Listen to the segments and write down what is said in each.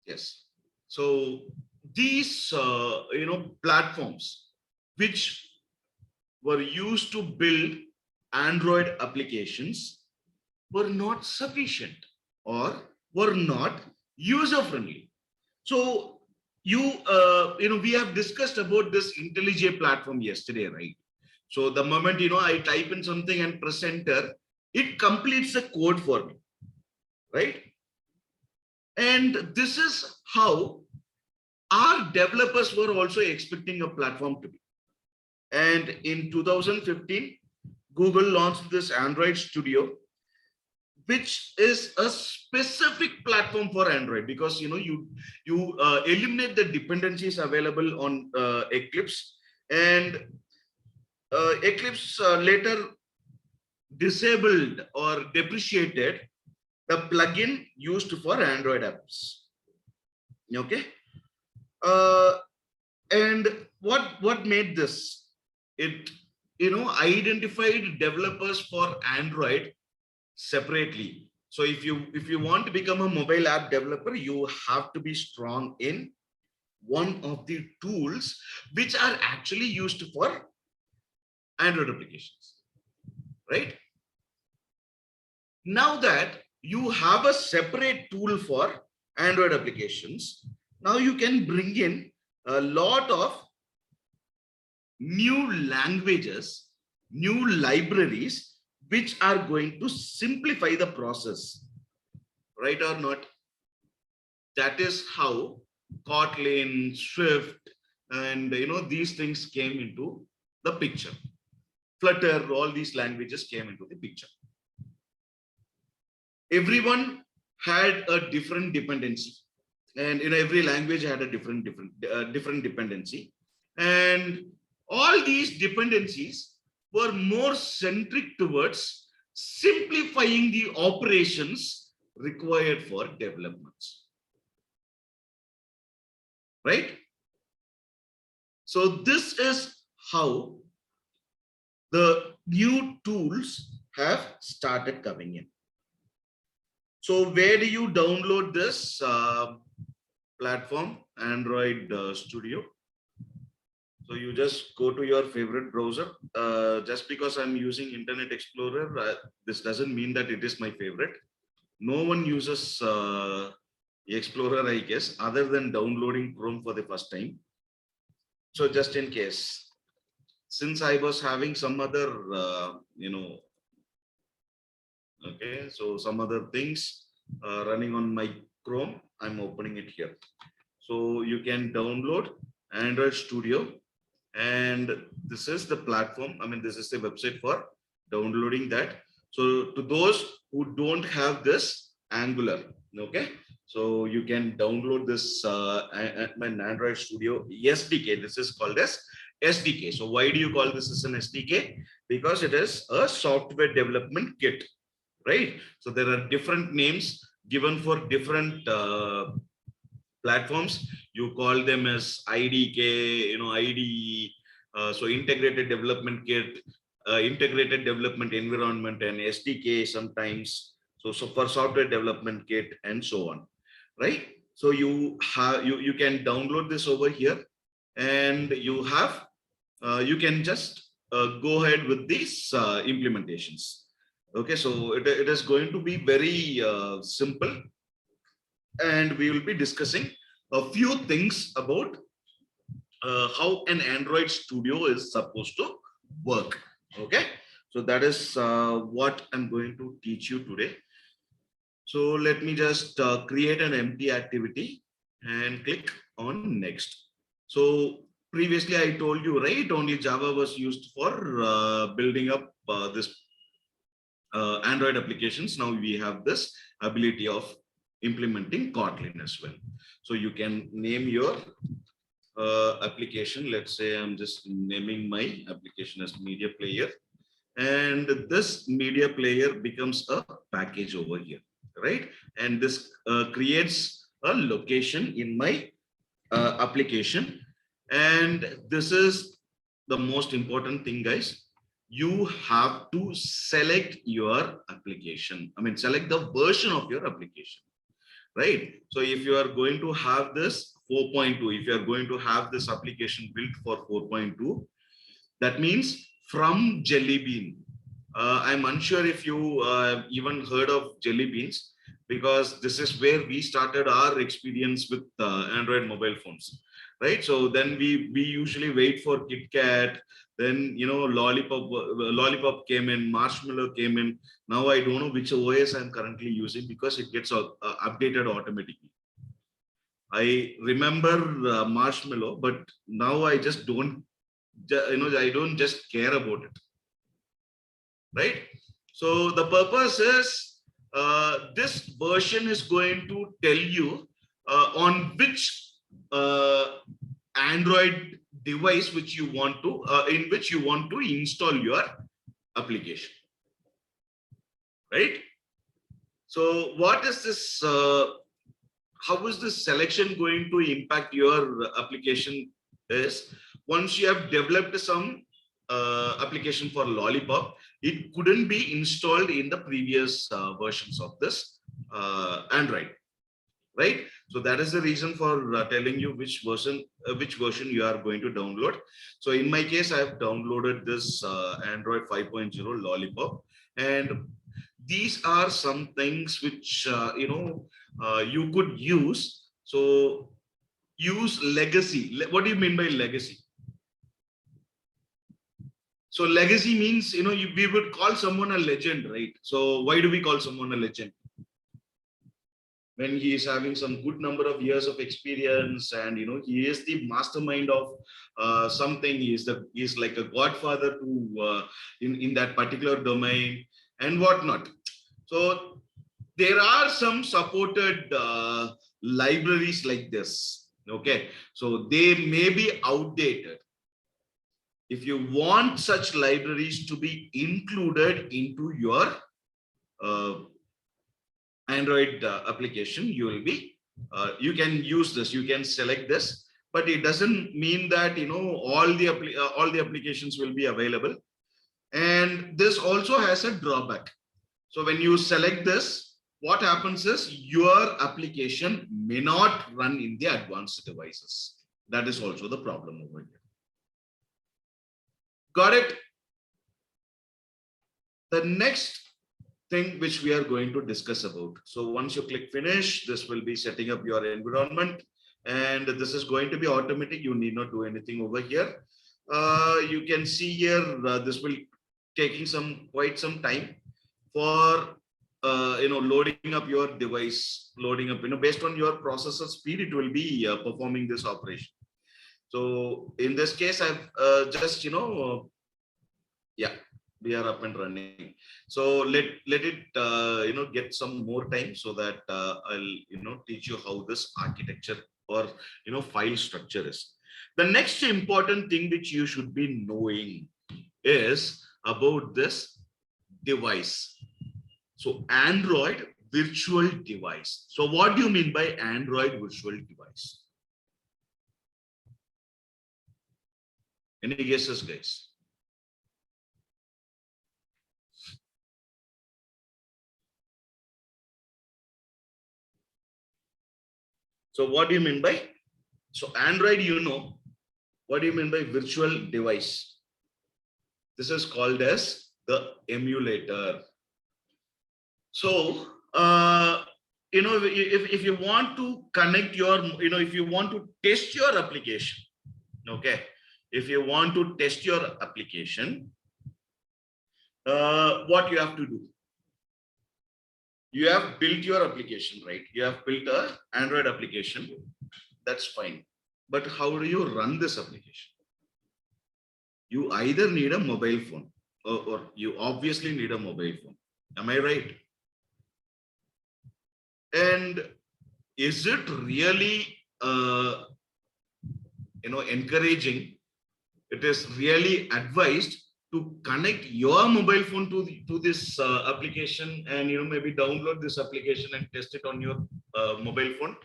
Yes. So these platforms which were used to build Android applications were not sufficient or were not user friendly. So we have discussed about this IntelliJ platform yesterday, right? So the moment I type in something and press enter, it completes the code for me, right? And this is how our developers were also expecting a platform to be. And in 2015, Google launched this Android Studio, which is a specific platform for Android, because you eliminate the dependencies available on Eclipse, and Eclipse later disabled or depreciated the plugin used for Android apps. Okay, uh, and what made this? It identified developers for Android separately. So if you want to become a mobile app developer, you have to be strong in one of the tools which are actually used for Android applications, right? Now that you have a separate tool for Android applications, now you can bring in a lot of new languages, new libraries, which are going to simplify the process, right or not? That is how Kotlin, Swift, and these things came into the picture. Flutter, all these languages came into the picture. Everyone had a different dependency, and every language had a different dependency, and all these dependencies were more centric towards simplifying the operations required for developments, right? So this is how the new tools have started coming in. So where do you download this platform, Android Studio? So you just go to your favorite browser. Just because I'm using Internet Explorer, this doesn't mean that it is my favorite. No one uses Explorer, I guess, other than downloading Chrome for the first time. So just in case, since I was having some other, okay, so some other things running on my Chrome, I'm opening it here. So you can download Android Studio, and this is the platform. I mean, this is the website for downloading that. So to those who don't have this Angular, okay, so you can download this Android Studio SDK. This is called as SDK. So why do you call this as an SDK? Because it is a software development kit, right? So there are different names given for different platforms. You call them as IDK, IDE, so integrated development kit, integrated development environment, and SDK sometimes. So for software development kit and so on, right? So you can download this over here, and you can just go ahead with these implementations. Okay, so it is going to be very simple, and we will be discussing a few things about how an Android Studio is supposed to work. Okay, so that is what I'm going to teach you today. So let me just create an empty activity and click on next. So previously I told you, right, only Java was used for building up this Android applications. Now we have this ability of implementing Kotlin as well. So you can name your application. Let's say I'm just naming my application as media player, and this media player becomes a package over here, right? And this creates a location in my application. And this is the most important thing, guys. You have to select your application. I mean, select the version of your application. right? So if you are going to have this 4.2, if you are going to have this application built for 4.2, that means from Jelly Bean. I'm unsure if you even heard of Jelly Beans, because this is where we started our experience with Android mobile phones, right? So then we usually wait for KitKat, then Lollipop came in, Marshmallow came in. Now I don't know which OS I'm currently using because it gets updated automatically. I remember Marshmallow, but now I just don't, I don't just care about it, right? So the purpose is this version is going to tell you on which uh, Android device which you want to in which you want to install your application, right? So what is this? How is this selection going to impact your application? Is once you have developed some application for Lollipop, it couldn't be installed in the previous versions of this Android, right? So that is the reason for telling you which version you are going to download. So in my case, I have downloaded this Android 5.0 Lollipop, and these are some things which you could use. So use legacy. What do you mean by legacy? So legacy means, we would call someone a legend, right? So why do we call someone a legend? When he is having some good number of years of experience, and he is the mastermind of something. He is like a godfather to in that particular domain and whatnot. So there are some supported libraries like this. Okay, so they may be outdated. If you want such libraries to be included into your uh, Android application, you can use this, you can select this, but it doesn't mean that all the applications will be available. And this also has a drawback. So when you select this, what happens is your application may not run in the advanced devices. That is also the problem over here. Got it? The next thing which we are going to discuss about. So once you click finish, this will be setting up your environment, and this is going to be automatic. You need not do anything over here. You can see here, this will taking quite some time for loading up your device, loading up, based on your processor speed, it will be performing this operation. So in this case, I've just yeah, we are up and running. So let it get some more time, so that I'll teach you how this architecture or file structure is. The next important thing which you should be knowing is about this device. So Android virtual device. So what do you mean by Android virtual device? Any guesses, guys? So what do you mean by? So Android, what do you mean by virtual device? This is called as the emulator. So if you want to connect your, if you want to test your application, okay, if you want to test your application, what you have to do? You have built your application, right? You have built a Android application. That's fine. But how do you run this application? You either need a mobile phone, or you obviously need a mobile phone. Am I right? And is it really, encouraging? It is really advised to connect your mobile phone to this application, and maybe download this application and test it on your mobile phone.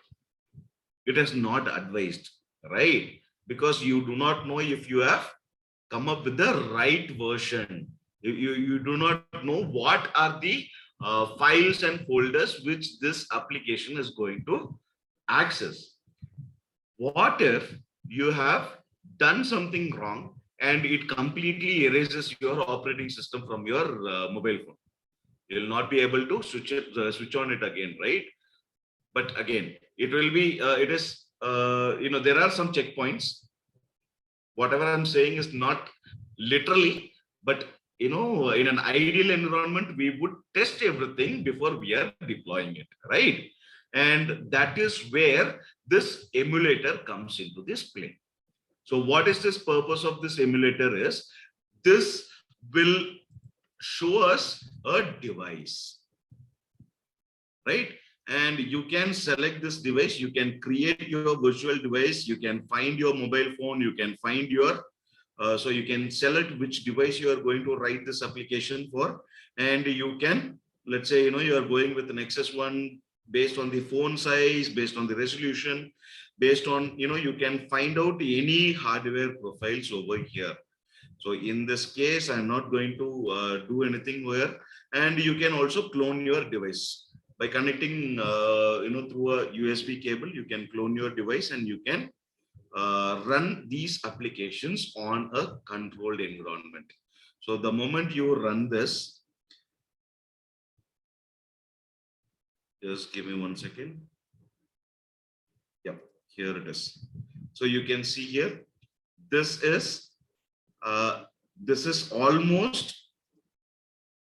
It is not advised, right? Because you do not know if you have come up with the right version. You do not know what are the files and folders which this application is going to access. What if you have done something wrong and it completely erases your operating system from your mobile phone? You'll not be able to switch on it again, right? But again, it will be it is there are some checkpoints. Whatever I'm saying is not literally, but in an ideal environment, we would test everything before we are deploying it, right? And that is where this emulator comes into this play. So what is this purpose of this emulator is, this will show us a device, right? And you can select this device, you can create your virtual device, you can find your mobile phone, you can find your so you can select which device you are going to write this application for, and you can, let's say, you are going with an XS1 based on the phone size, based on the resolution, based on, you can find out any hardware profiles over here. So in this case, I'm not going to do anything here. And you can also clone your device by connecting, through a USB cable. You can clone your device and you can run these applications on a controlled environment. So the moment you run this, just give me 1 second. Yep, here it is. So you can see here, this is almost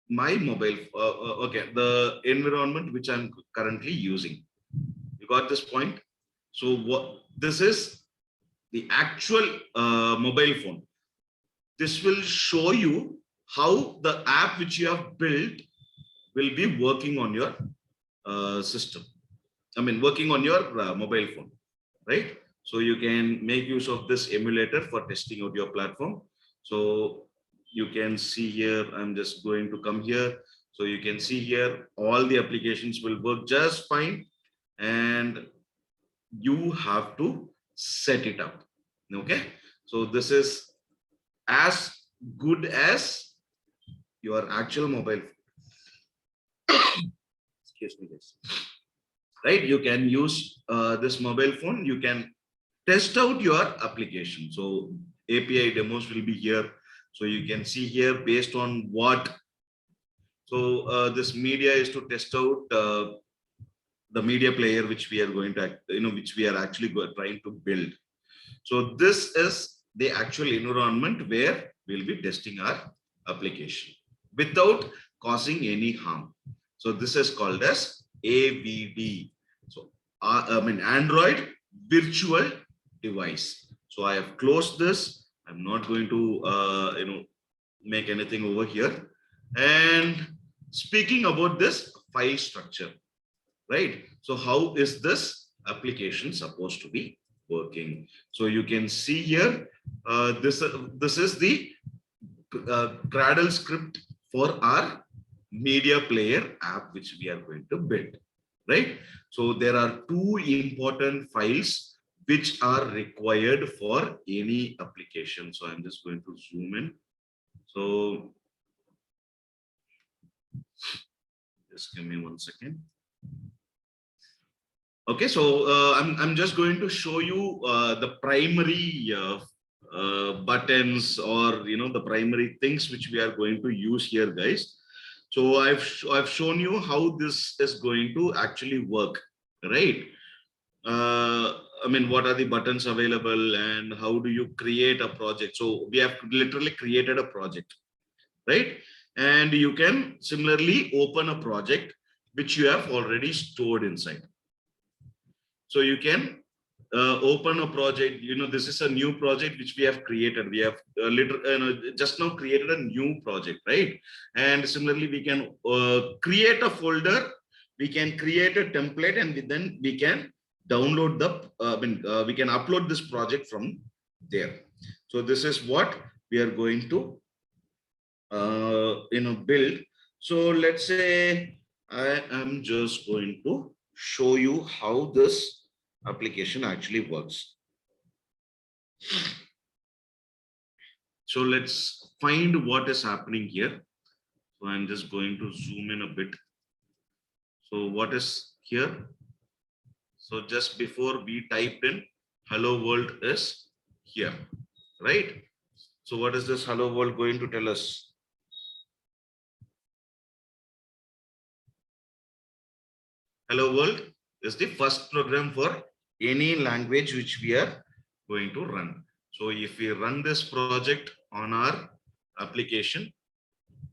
my mobile. Okay, the environment which I'm currently using. You got this point? So what this is the actual mobile phone. This will show you how the app which you have built will be working on your system. I mean, working on your mobile phone, right? So you can make use of this emulator for testing out your platform. So you can see here, I'm just going to come here. So you can see here, all the applications will work just fine. And you have to set it up. Okay. So this is as good as your actual mobile. Excuse me, guys. Right? You can use this mobile phone. You can test out your application. So API demos will be here. So you can see here based on what. So this media is to test out the media player which we are going to, which we are actually trying to build. So this is the actual environment where we'll be testing our application without causing any harm. So this is called as AVD. So I mean Android virtual device. So I have closed this. I'm not going to make anything over here. And speaking about this file structure, right? So how is this application supposed to be working? So you can see here, this is the Gradle script for our media player app which we are going to build, right? So there are two important files which are required for any application. So I'm just going to zoom in. So just give me 1 second. Okay, so I'm just going to show you the primary buttons, or the primary things which we are going to use here, guys. So I've shown you how this is going to actually work, right? I mean, what are the buttons available and how do you create a project? So we have literally created a project, right? And you can similarly open a project which you have already stored inside. So you can open a project. This is a new project which we have created. We have just now created a new project, right? And similarly, we can create a folder. We can create a template, and then we can download the. We can upload this project from there. So this is what we are going to build. So let's say I am just going to show you how this application actually works. So let's find what is happening here. So I'm just going to zoom in a bit. So what is here? So just before we typed in hello world is here, right? So what is this hello world going to tell us? Hello world is the first program for any language which we are going to run. So if we run this project on our application,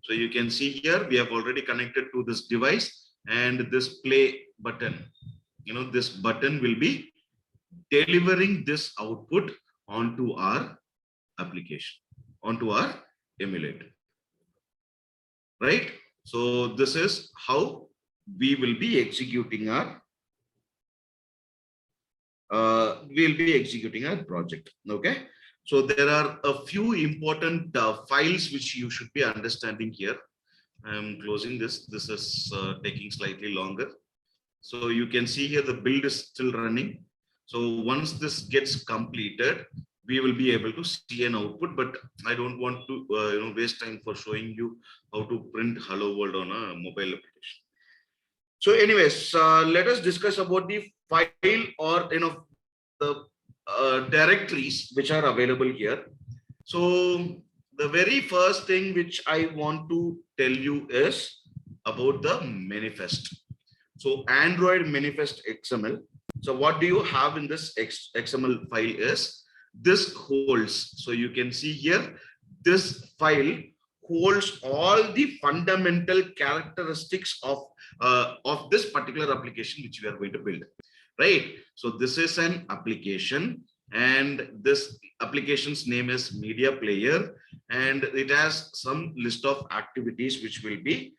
so you can see here we have already connected to this device, and this play button, this button will be delivering this output onto our application, onto our emulator, right? So this is how we will be executing our project. Okay, so there are a few important files which you should be understanding here. I am closing this. This is taking slightly longer. So you can see here the build is still running. So once this gets completed, we will be able to see an output, but I don't want to waste time for showing you how to print hello world on a mobile application. So anyways, let us discuss about the file, or the directories which are available here. So the very first thing which I want to tell you is about the manifest. So Android manifest XML. So what do you have in this XML file is this holds. So you can see here, this file holds all the fundamental characteristics of this particular application which we are going to build, right? So this is an application, and this application's name is media player, and it has some list of activities which will be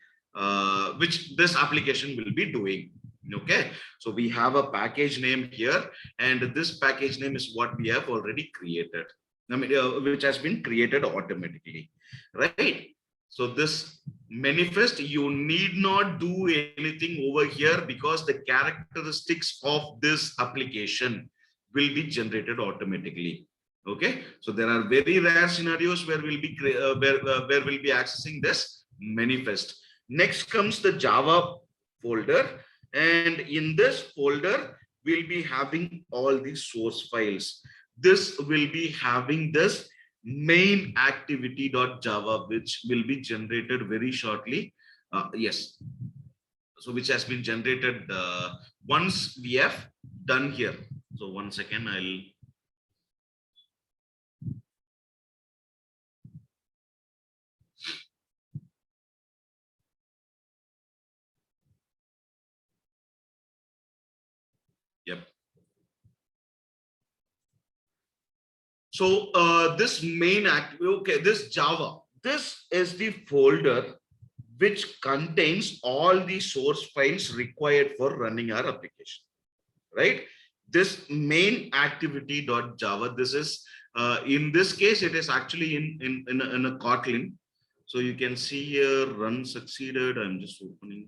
which this application will be doing. Okay, so we have a package name here, and this package name is what we have already created, which has been created automatically, right? So this manifest, you need not do anything over here, because the characteristics of this application will be generated automatically. Okay, so there are very rare scenarios where we'll be where we'll be accessing this manifest. Next comes the Java folder, and in this folder we'll be having all the source files. This will be having this main activity.java, which will be generated very shortly. Yes, so which has been generated once we have done here. So 1 second, I'll yep. So this main okay, this Java, this is the folder which contains all the source files required for running our application, right? This main activity.java, this is in this case it is actually in a Kotlin. So you can see here run succeeded. I'm just opening.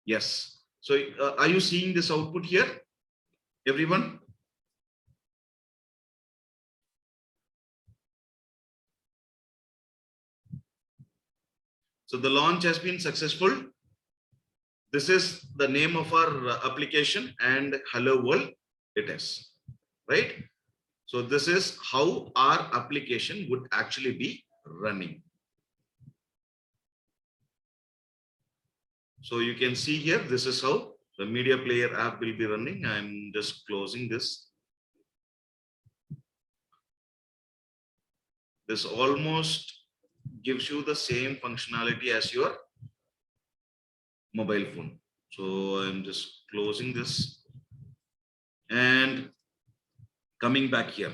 Yes. So are you seeing this output here, everyone? So the launch has been successful. This is the name of our application, and hello world it is, right? So this is how our application would actually be running. So you can see here, this is how the media player app will be running. I'm just closing this. This almost gives you the same functionality as your mobile phone. So I'm just closing this and coming back here.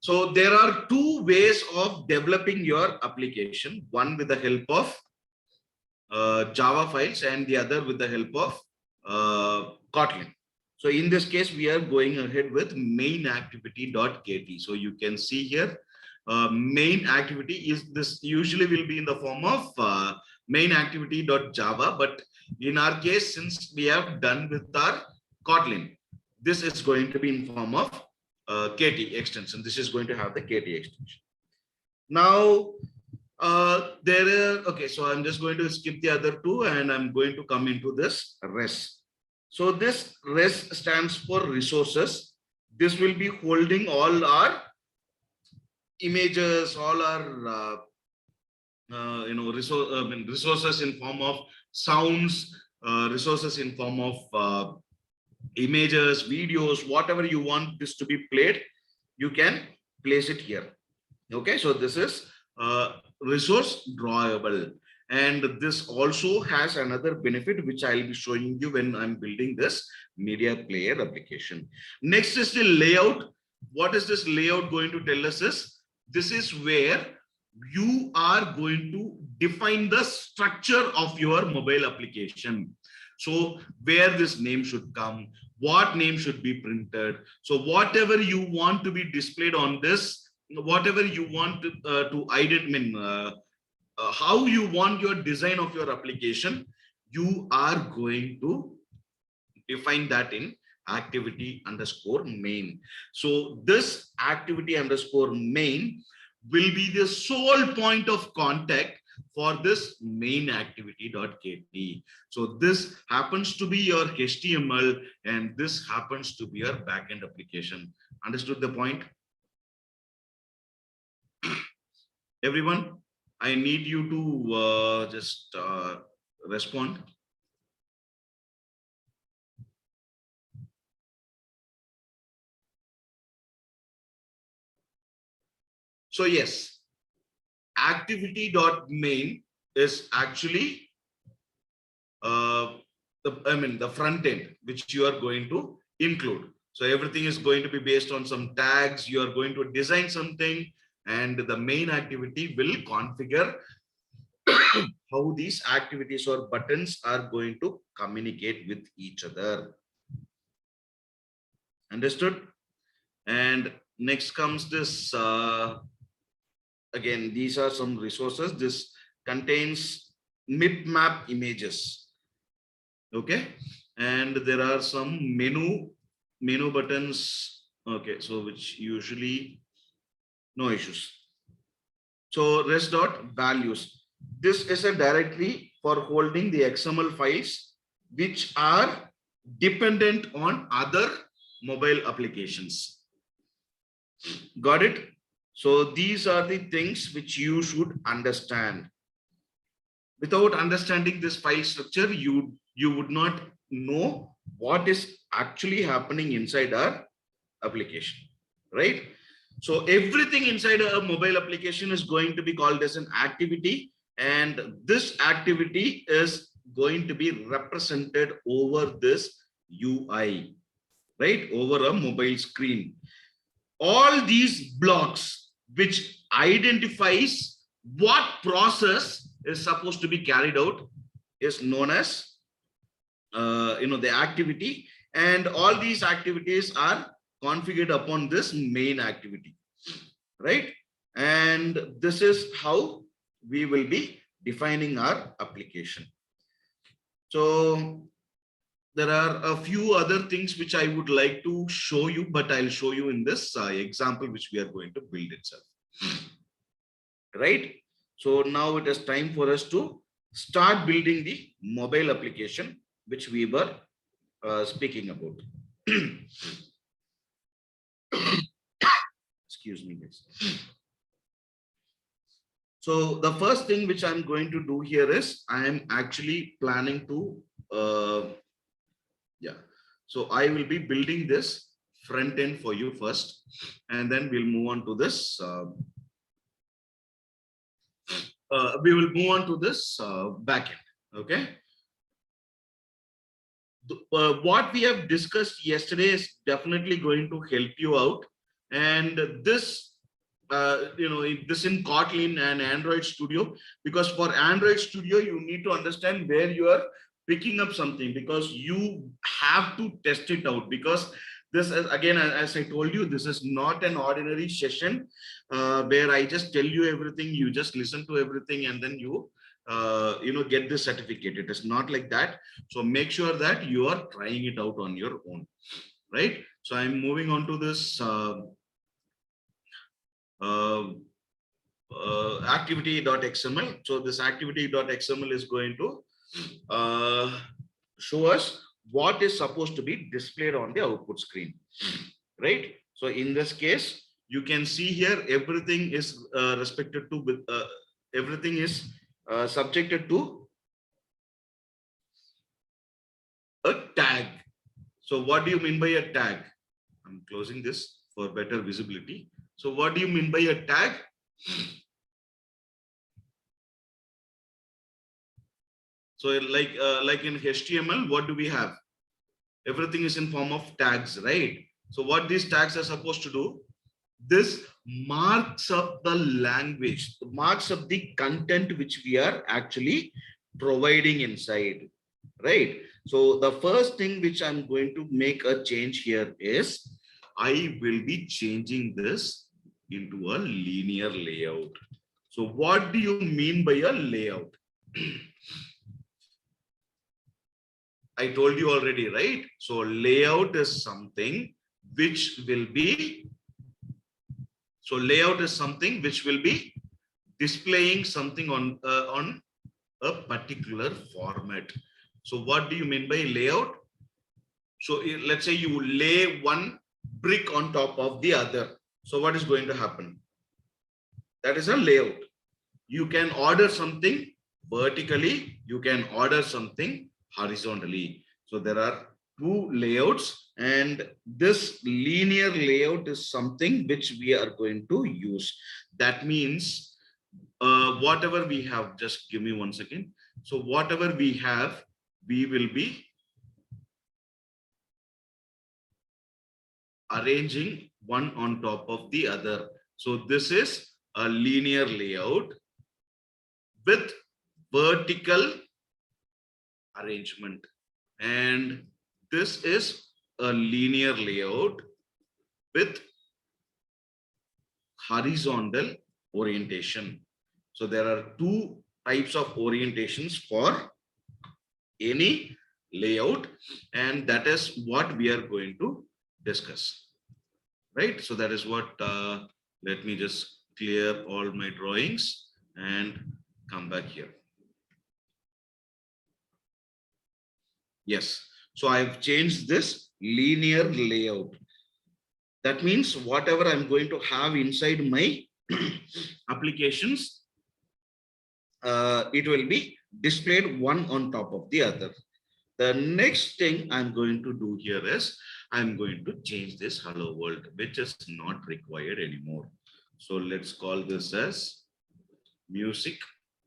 So there are two ways of developing your application, one with the help of Java files and the other with the help of Kotlin. So in this case, we are going ahead with main activity.kt. So you can see here, main activity is this usually will be in the form of main activity.java, but in our case, since we have done with our Kotlin, this is going to be in form of KT extension. This is going to have the KT extension. Now, Okay, so I'm just going to skip the other two and I'm going to come into this res. So this res stands for resources. This will be holding all our images, all our resources in form of sounds, resources in form of images, videos, whatever you want this to be played, you can place it here. Okay, so this is resource drawable, and this also has another benefit which I'll be showing you when I'm building this media player application. Next is the layout. What is this layout going to tell us is, this is where you are going to define the structure of your mobile application. So where this name should come, what name should be printed. So whatever you want to be displayed on this, whatever you want to identify, how you want your design of your application, you are going to define that in activity underscore main. So this activity underscore main will be the sole point of contact for this main activity.kt. So this happens to be your HTML and this happens to be your backend application. Understood the point? Everyone, I need you to just respond. So yes, activity.main is actually the front end which you are going to include. So everything is going to be based on some tags. You are going to design something, and the main activity will configure how these activities or buttons are going to communicate with each other. Understood? And next comes this again, these are some resources. This contains map images. Okay, and there are some menu buttons. Okay, so which usually no issues. So res dot values. This is a directory for holding the XML files which are dependent on other mobile applications. Got it? So these are the things which you should understand. Without understanding this file structure, you would not know what is actually happening inside our application, right? So everything inside a mobile application is going to be called as an activity, and this activity is going to be represented over this UI, right? Over a mobile screen. All these blocks which identifies what process is supposed to be carried out is known as the activity, and all these activities are configured upon this main activity, right? And this is how we will be defining our application. So there are a few other things which I would like to show you, but I'll show you in this example which we are going to build itself, right? So now it is time for us to start building the mobile application which we were speaking about. Excuse me, guys. So the first thing which I'm going to do here is I am actually planning to so I will be building this front end for you first, and then we'll move on to this back end. Okay, what we have discussed yesterday is definitely going to help you out, and this this in Kotlin and Android Studio, because for Android Studio you need to understand where you are picking up something, because you have to test it out, because this is, again, as I told you, this is not an ordinary session where I just tell you everything, you just listen to everything, and then you get the certificate. It is not like that. So make sure that you are trying it out on your own, right? So I'm moving on to this activity.xml. So this activity.xml is going to show us what is supposed to be displayed on the output screen, right? So in this case, you can see here everything is respected to with everything is subjected to a tag. So what do you mean by a tag? I'm closing this for better visibility. So what do you mean by a tag? So like in HTML, what do we have? Everything is in form of tags, right? So what these tags are supposed to do, this marks up the language, marks up the content which we are actually providing inside, right? So the first thing which I'm going to make a change here is I will be changing this into a linear layout. So what do you mean by a layout? I told you already, right? So layout is something which will be, so layout is something which will be displaying something on a particular format. So what do you mean by layout? So let's say you lay one brick on top of the other. So what is going to happen? That is a layout. You can order something vertically, you can order something horizontally. So there are two layouts, and this linear layout is something which we are going to use. That means whatever we have, just give me 1 second. So whatever we have, we will be arranging one on top of the other. So this is a linear layout with vertical arrangement, and this is a linear layout with horizontal orientation. So there are two types of orientations for any layout, and that is what we are going to discuss, right? So that is what let me just clear all my drawings and come back here. Yes, so I've changed this linear layout. That means whatever I'm going to have inside my applications, it will be displayed one on top of the other. The next thing I'm going to do here is I'm going to change this hello world, which is not required anymore. So let's call this as music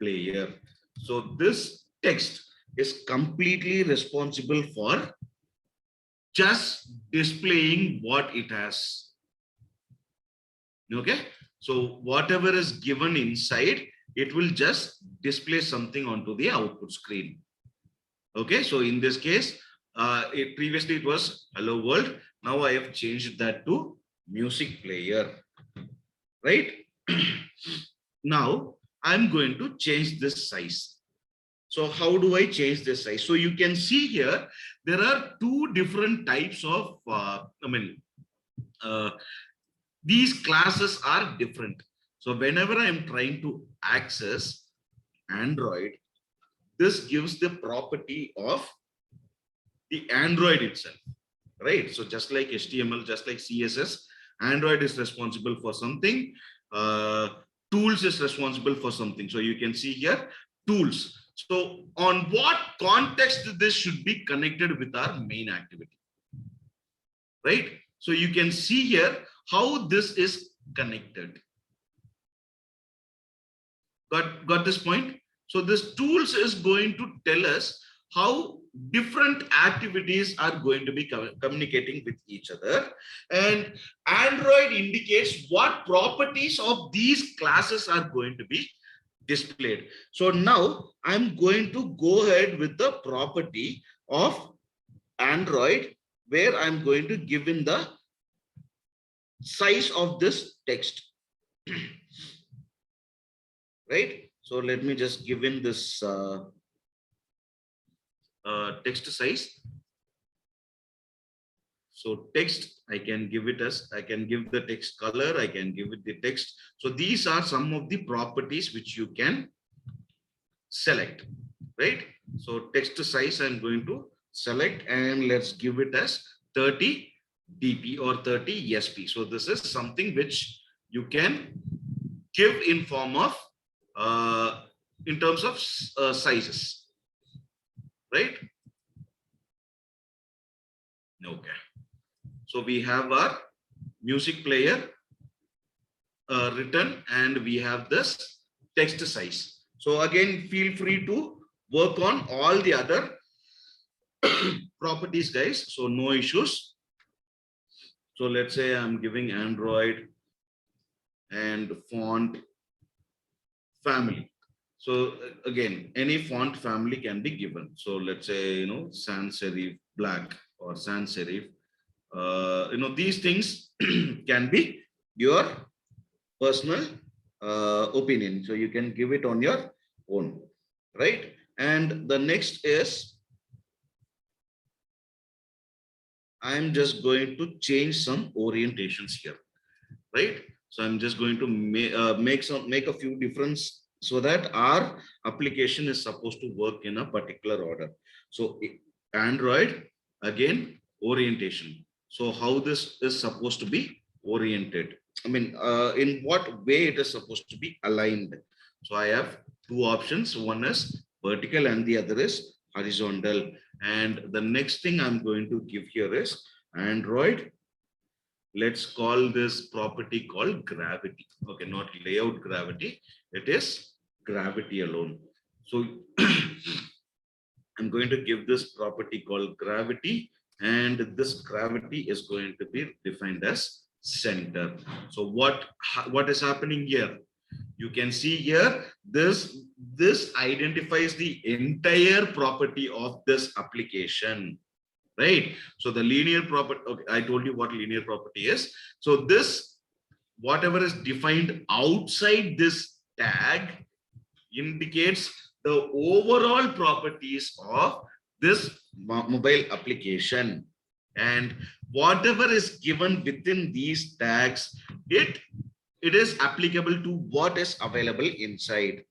player. So this text is completely responsible for just displaying what it has. Okay, so whatever is given inside, it will just display something onto the output screen. Okay, so in this case, previously it was hello world. Now I have changed that to music player, right? Now I'm going to change this size. So how do I change this size? So you can see here, there are two different types of, these classes are different. So whenever I'm trying to access Android, this gives the property of the Android itself, right? So just like HTML, just like CSS, Android is responsible for something. Tools is responsible for something. So you can see here, tools. So on what context this should be connected with our main activity, right? So you can see here how this is connected. Got this point? So this tools is going to tell us how different activities are going to be communicating with each other, and Android indicates what properties of these classes are going to be displayed. So now I'm going to go ahead with the property of Android, where I'm going to give in the size of this text. Right? So let me just give in this text size. So text, I can give it as, I can give the text color, I can give it the text. So these are some of the properties which you can select, right? So text size, I'm going to select and let's give it as 30 dp or 30 sp. So this is something which you can give in form of in terms of sizes, right? Okay. So we have our music player written and we have this text size. So again, feel free to work on all the other properties, guys. So no issues. So let's say I'm giving Android and font family. So again, any font family can be given. So let's say, sans serif black or sans serif. These things can be your personal opinion. So you can give it on your own, right? And the next is, I'm just going to change some orientations here, right? So I'm just going to make a few difference so that our application is supposed to work in a particular order. So Android, again, orientation. So how this is supposed to be oriented? I mean, in what way it is supposed to be aligned? So I have two options. One is vertical and the other is horizontal. And the next thing I'm going to give here is Android. Let's call this property called gravity. Okay, not layout gravity. It is gravity alone. So I'm going to give this property called gravity, and this gravity is going to be defined as center. So what is happening here? You can see here, this identifies the entire property of this application, right? So the linear property, okay, I told you what linear property is. So this, whatever is defined outside this tag indicates the overall properties of this mobile application, and whatever is given within these tags, it is applicable to what is available inside,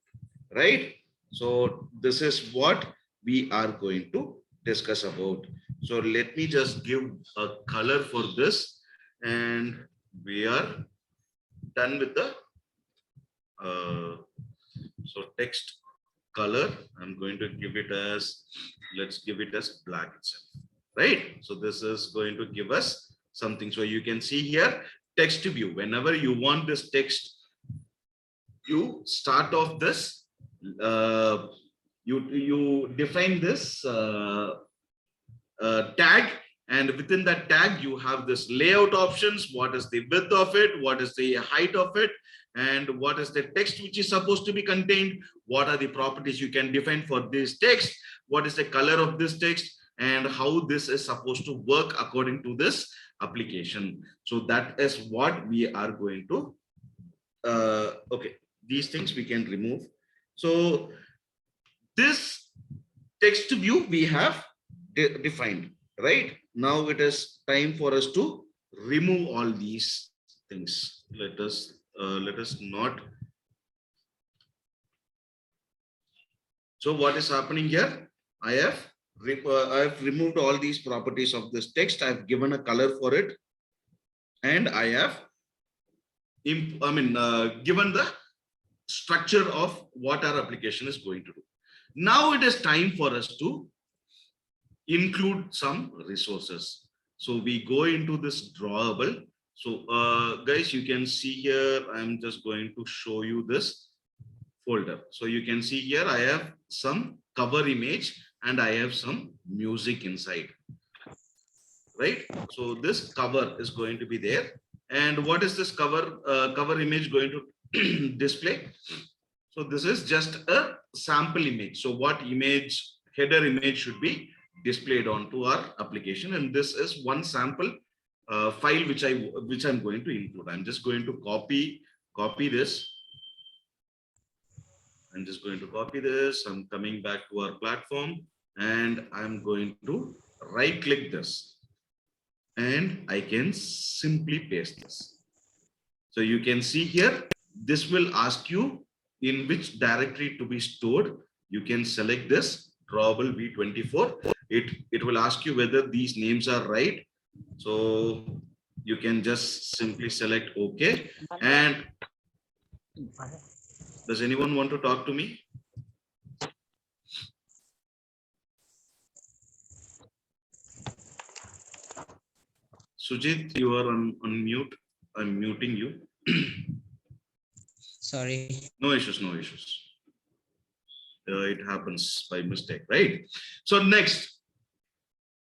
right? So this is what we are going to discuss about. So let me just give a color for this, and we are done with the so text color. I'm going to give it as, let's give it as black itself, right? So this is going to give us something. So you can see here, text view. Whenever you want this text, you start off this, you define this tag, and within that tag you have this layout options. What is the width of it, what is the height of it, and what is the text which is supposed to be contained, what are the properties you can define for this text, what is the color of this text, and how this is supposed to work according to this application. So that is what we are going to okay, these things we can remove. So this text view we have defined, right? Now it is time for us to remove all these things. Let us not. So what is happening here? I have removed all these properties of this text. I've given a color for it, and I have given the structure of what our application is going to do. Now it is time for us to include some resources. So we go into this drawable. So guys, you can see here, I'm just going to show you this folder. So you can see here, I have some cover image and I have some music inside, right? So this cover is going to be there. And what is this cover image going to display? So this is just a sample image. So what image, header image should be displayed onto our application, and this is one sample file which I'm going to include. I'm just going to copy this. I'm just going to copy this. I'm coming back to our platform, and I'm going to right click this, and I can simply paste this. So you can see here, this will ask you in which directory to be stored. You can select this drawable v24. It will ask you whether these names are right. So you can just simply select OK. And does anyone want to talk to me? Sujit, you are on mute. I'm muting you. Sorry. No issues, no issues. It happens by mistake, right? So next,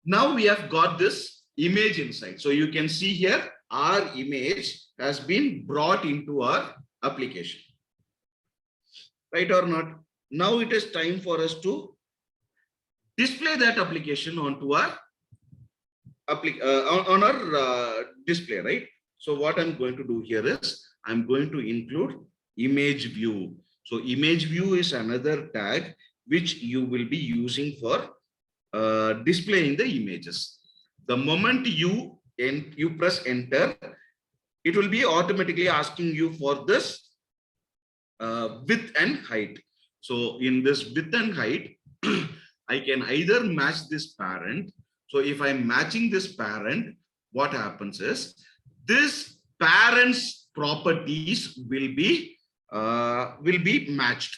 now we have got this image inside. So you can see here, our image has been brought into our application, right or not? Now it is time for us to display that application onto our on our display, right? So what I'm going to do here is I'm going to include image view. So image view is another tag which you will be using for displaying the images. The moment you press enter, it will be automatically asking you for this width and height. So in this width and height, I can either match this parent. So if I'm matching this parent, what happens is this parent's properties will be matched.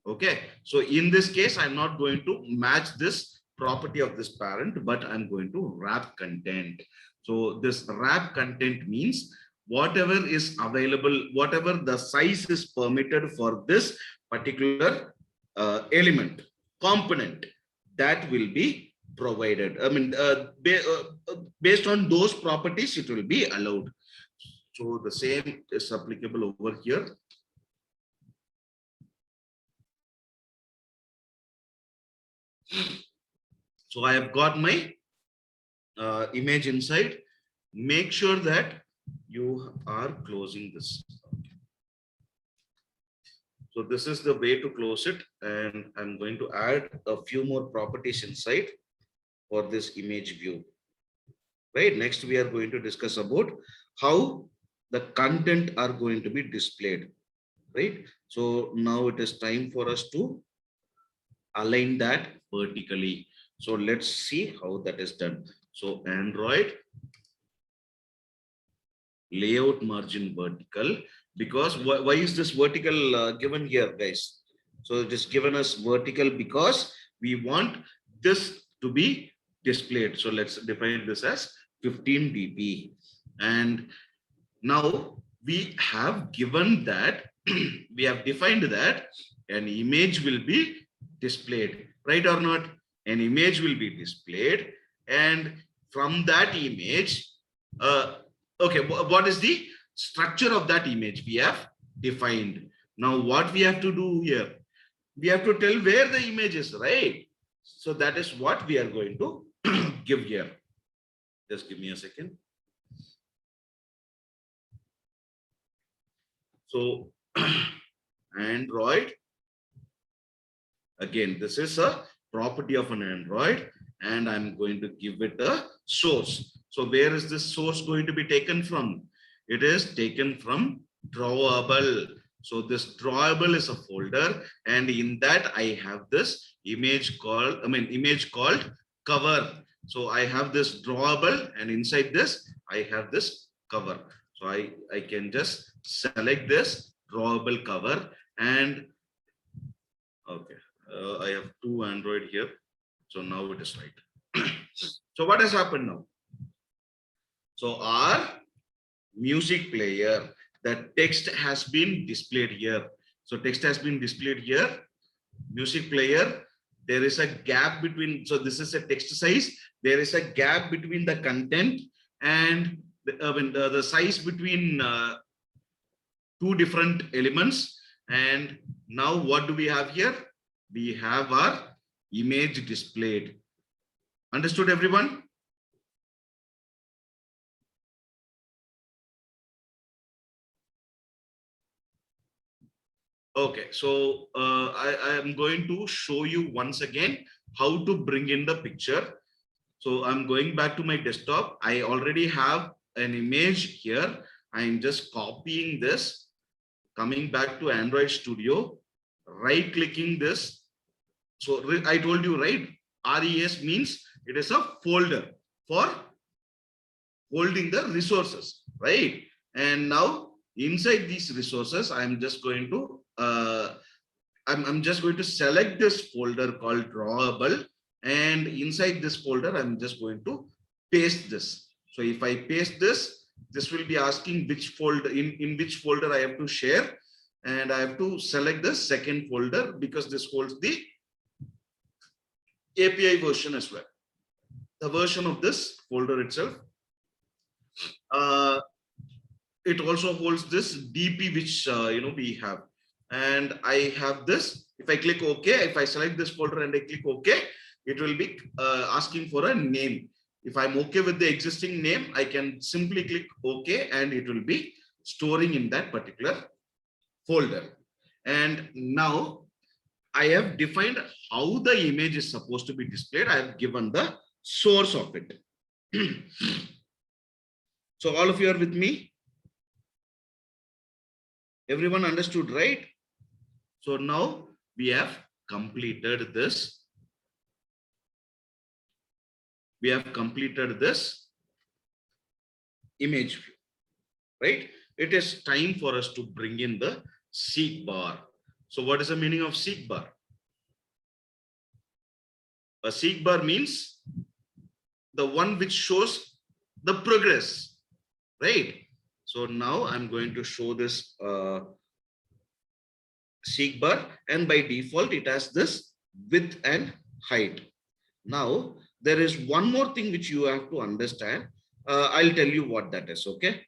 Okay. So in this case, I'm not going to match this property of this parent, but I'm going to wrap content. So this wrap content means whatever is available, whatever the size is permitted for this particular element, component, that will be provided. I mean, based on those properties, it will be allowed. So the same is applicable over here. So I have got my image inside. Make sure that you are closing this. So this is the way to close it, and I'm going to add a few more properties inside for this image view. Right, next we are going to discuss about how the content are going to be displayed. Right, so now it is time for us to align that vertically. So let's see how that is done. So Android layout margin vertical, because why is this vertical given here, guys? So it is given as vertical because we want this to be displayed. So let's define this as 15 dp. And now we have given that we have defined that an image will be displayed, right or not? An image will be displayed, and from that image, okay, what is the structure of that image we have defined. Now what we have to do here, we have to tell where the image is, right? So that is what we are going to give here. Just give me a second. So Android, again, this is a property of an Android, and I'm going to give it a source. So where is this source going to be taken from? It is taken from drawable. So this drawable is a folder, and in that I have this image called, image called cover. So I have this drawable, and inside this I have this cover. So I can just select this drawable cover, and okay, I have two Android here. So now it is right. So what has happened now? So our music player, the text has been displayed here. So text has been displayed here. Music player, there is a gap between, so this is a text size. There is a gap between the content and the size between two different elements. And now what do we have here? We have our image displayed. Understood, everyone? Okay, so I am going to show you once again how to bring in the picture. So I'm going back to my desktop. I already have an image here. I'm just copying this, coming back to Android Studio, right clicking this. So I told you, right? RES means it is a folder for holding the resources, right? And now inside these resources, I'm just going to I'm just going to select this folder called drawable, and inside this folder I'm just going to paste this. So if I paste this, this will be asking which folder, in which folder I have to share, and I have to select the second folder because this holds the API version as well, the version of this folder itself. It also holds this DP which we have, and I have this. If I click OK, if I select this folder and I click OK, it will be asking for a name. If I'm okay with the existing name, I can simply click OK and it will be storing in that particular folder. And now I have defined how the image is supposed to be displayed. I have given the source of it. So all of you are with me? Everyone understood, right? So now we have completed this. We have completed this image view, right? It is time for us to bring in the seek bar. So what is the meaning of seek bar? A seek bar means the one which shows the progress, right? So now I'm going to show this seek bar, and by default it has this width and height. Now there is one more thing which you have to understand. I'll tell you what that is. Okay,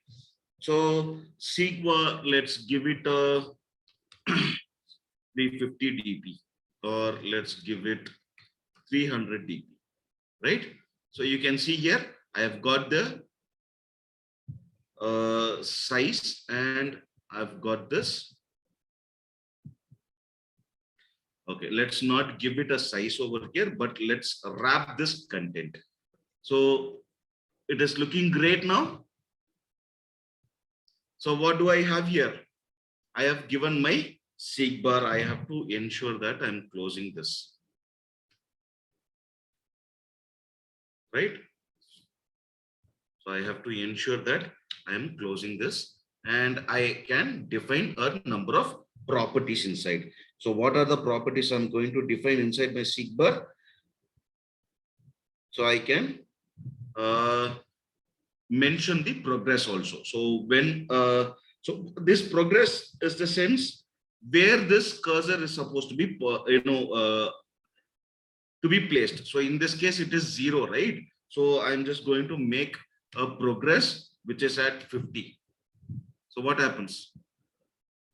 so seek bar, let's give it a 350 dp, or let's give it 300 dp, right? So you can see here I have got the size, and I've got this. Okay, let's not give it a size over here, but let's wrap this content. So it is looking great now. So what do I have here? I have given my seek bar. I have to ensure that I'm closing this, right? So I have to ensure that I am closing this, and I can define a number of properties inside. So what are the properties I'm going to define inside my seek bar? So I can mention the progress also. So when so this progress is the sense where this cursor is supposed to be to be placed. So in this case it is 0, right? So I'm just going to make a progress which is at 50. So what happens?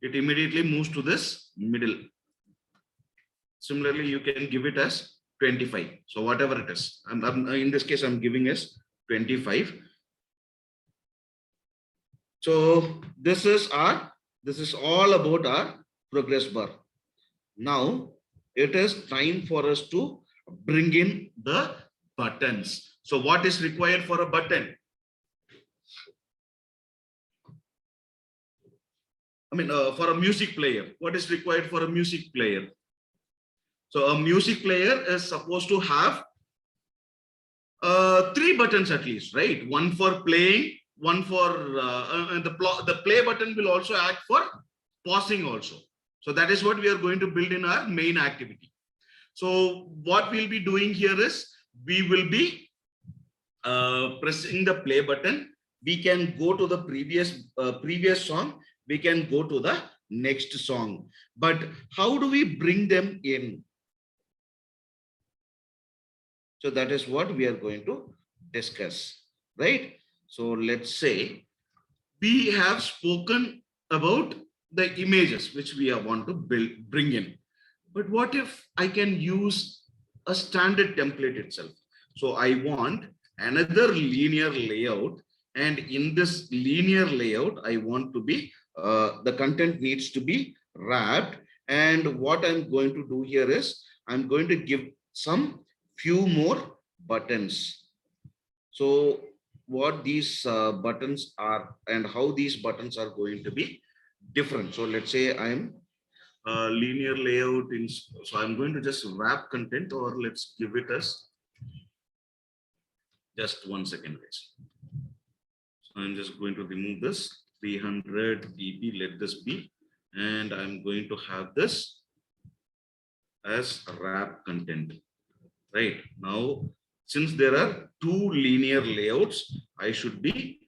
It immediately moves to this middle. Similarly, you can give it as 25. So whatever it is, in this case I'm giving as 25. So this is all about our progress bar. Now it is time for us to bring in the buttons. So what is required for a button? I mean, for a music player, what is required for a music player? So a music player is supposed to have 3 buttons at least, right? One for playing, one for the play button will also act for pausing also. So that is what we are going to build in our main activity. So what we'll be doing here is we will be pressing the play button. We can go to the previous song. We can go to the next song. But how do we bring them in? So that is what we are going to discuss, right? So let's say we have spoken about the images which we want to bring in. But what if I can use a standard template itself? So I want another linear layout, and in this linear layout, I want to be, the content needs to be wrapped. And what I'm going to do here is I'm going to give some few more buttons. So what these buttons are and how these buttons are going to be different. So let's say I'm linear layout in, so I'm going to just wrap content, or let's give it as just 1 second, guys. So I'm just going to remove this 300 dp, let this be, and I'm going to have this as wrap content. Right now, since there are two linear layouts, I should be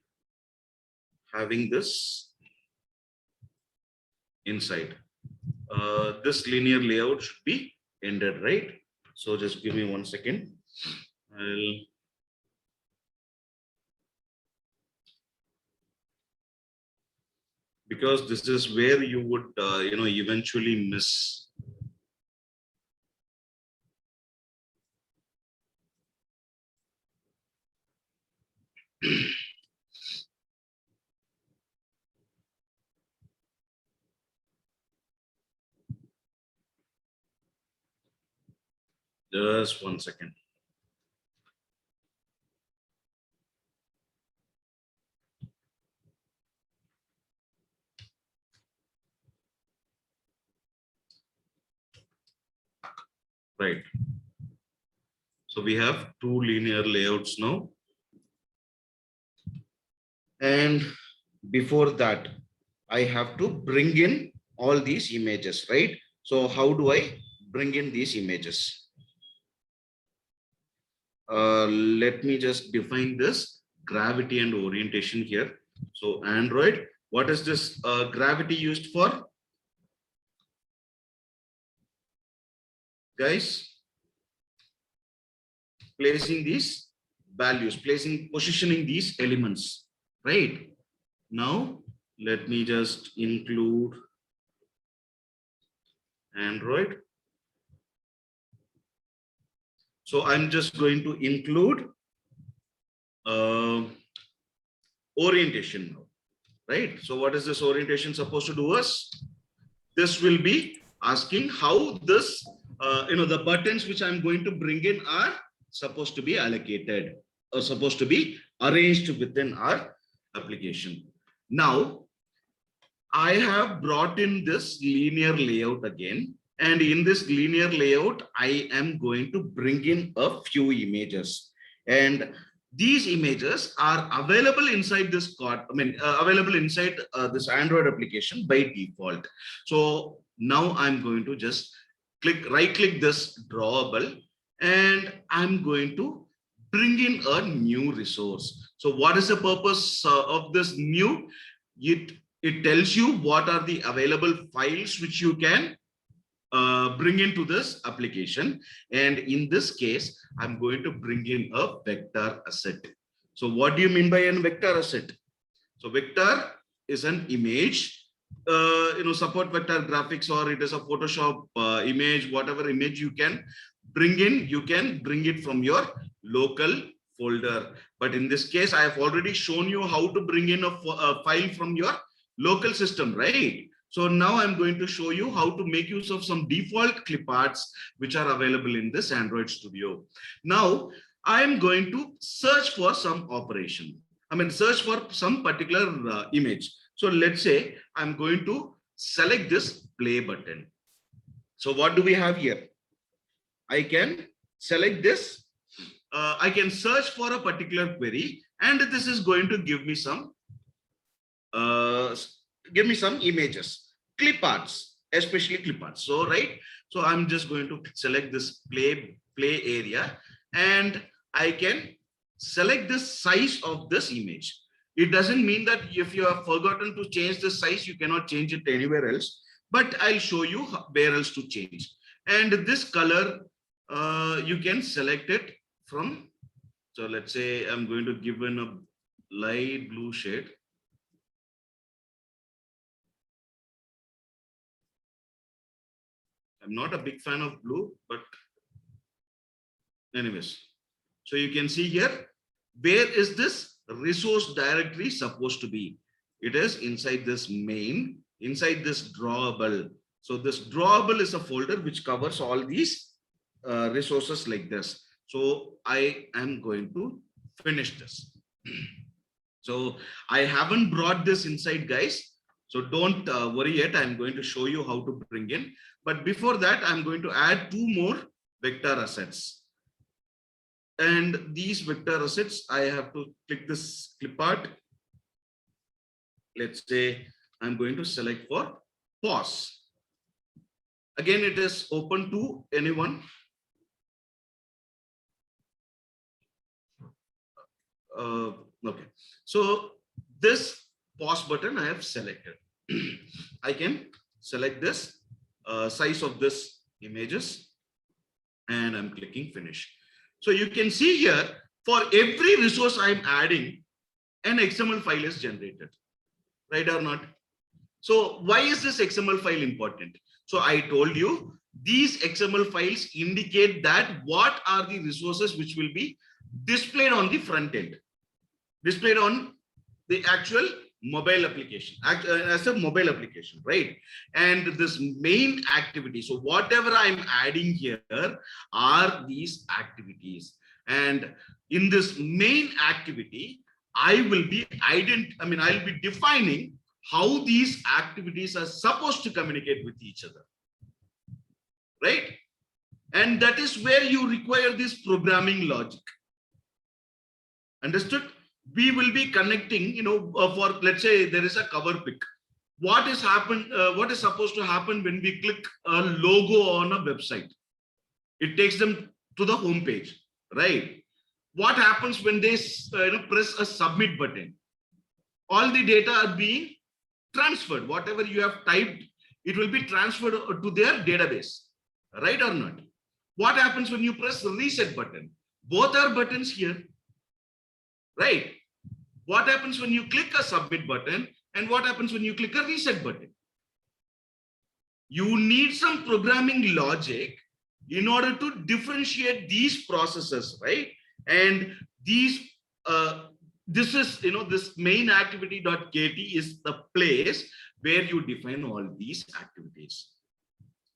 having this inside. This linear layout should be ended, right? So just give me 1 second. Because this is where you would eventually miss. Just 1 second. Right. So we have two linear layouts now. And before that, I have to bring in all these images, right? So how do I bring in these images? Let me just define this gravity and orientation here. So Android, what is this gravity used for? Guys, placing these values, positioning these elements, right? Now, let me just include Android. So I'm just going to include orientation now, right? So what is this orientation supposed to do us? This will be asking how this, the buttons which I'm going to bring in are supposed to be allocated or supposed to be arranged within our application. Now, I have brought in this linear layout again. And in this linear layout, I am going to bring in a few images. And these images are available inside this card, available inside this Android application by default. So now I'm going to just right click this drawable, and I'm going to bring in a new resource. So what is the purpose of this new? It tells you what are the available files which you can bring into this application. And in this case, I'm going to bring in a vector asset. So what do you mean by a vector asset? So vector is an image, support vector graphics, or it is a Photoshop image, whatever image you can bring in, you can bring it from your local folder. But in this case, I have already shown you how to bring in a file from your local system, right? So now I'm going to show you how to make use of some default clip arts which are available in this Android Studio. Now I am going to search for some operation. Search for some particular image. So let's say I'm going to select this play button. So what do we have here? I can select this. I can search for a particular query, and this is going to give me some images, clip arts, especially clip arts. So right, so I'm just going to select this play area, and I can select the size of this image. It doesn't mean that if you have forgotten to change the size, you cannot change it anywhere else, but I'll show you where else to change. And this color, you can select it from. So let's say I'm going to give in a light blue shade. I'm not a big fan of blue, but anyways, so you can see here, where is this resource directory supposed to be? It is inside this main, inside this drawable. So this drawable is a folder which covers all these resources like this. So I am going to finish this. So I haven't brought this inside, guys. So don't worry yet. I'm going to show you how to bring in. But before that, I'm going to add 2 more vector assets. And these vector assets, I have to click this clip art. Let's say I'm going to select for pause. Again, it is open to anyone. Okay, so this pause button I have selected. I can select this size of this images and I'm clicking finish. So you can see here, for every resource I'm adding, an XML file is generated, right or not? So why is this XML file important? So I told you these XML files indicate that what are the resources which will be displayed on the front end, displayed on the actual mobile application, as a mobile application, right? And this main activity, so whatever I'm adding here are these activities, and in this main activity I will be I'll be defining how these activities are supposed to communicate with each other, right? And that is where you require this programming logic. Understood? We will be connecting, for let's say there is a cover pic. What is supposed to happen when we click a logo on a website? It takes them to the home page, right? What happens when they press a submit button? All the data are being transferred. Whatever you have typed, it will be transferred to their database, right or not? What happens when you press the reset button? Both are buttons here, right? What happens when you click a submit button and what happens when you click a reset button? You need some programming logic in order to differentiate these processes, right? And these this is, this main activity.kt is the place where you define all these activities,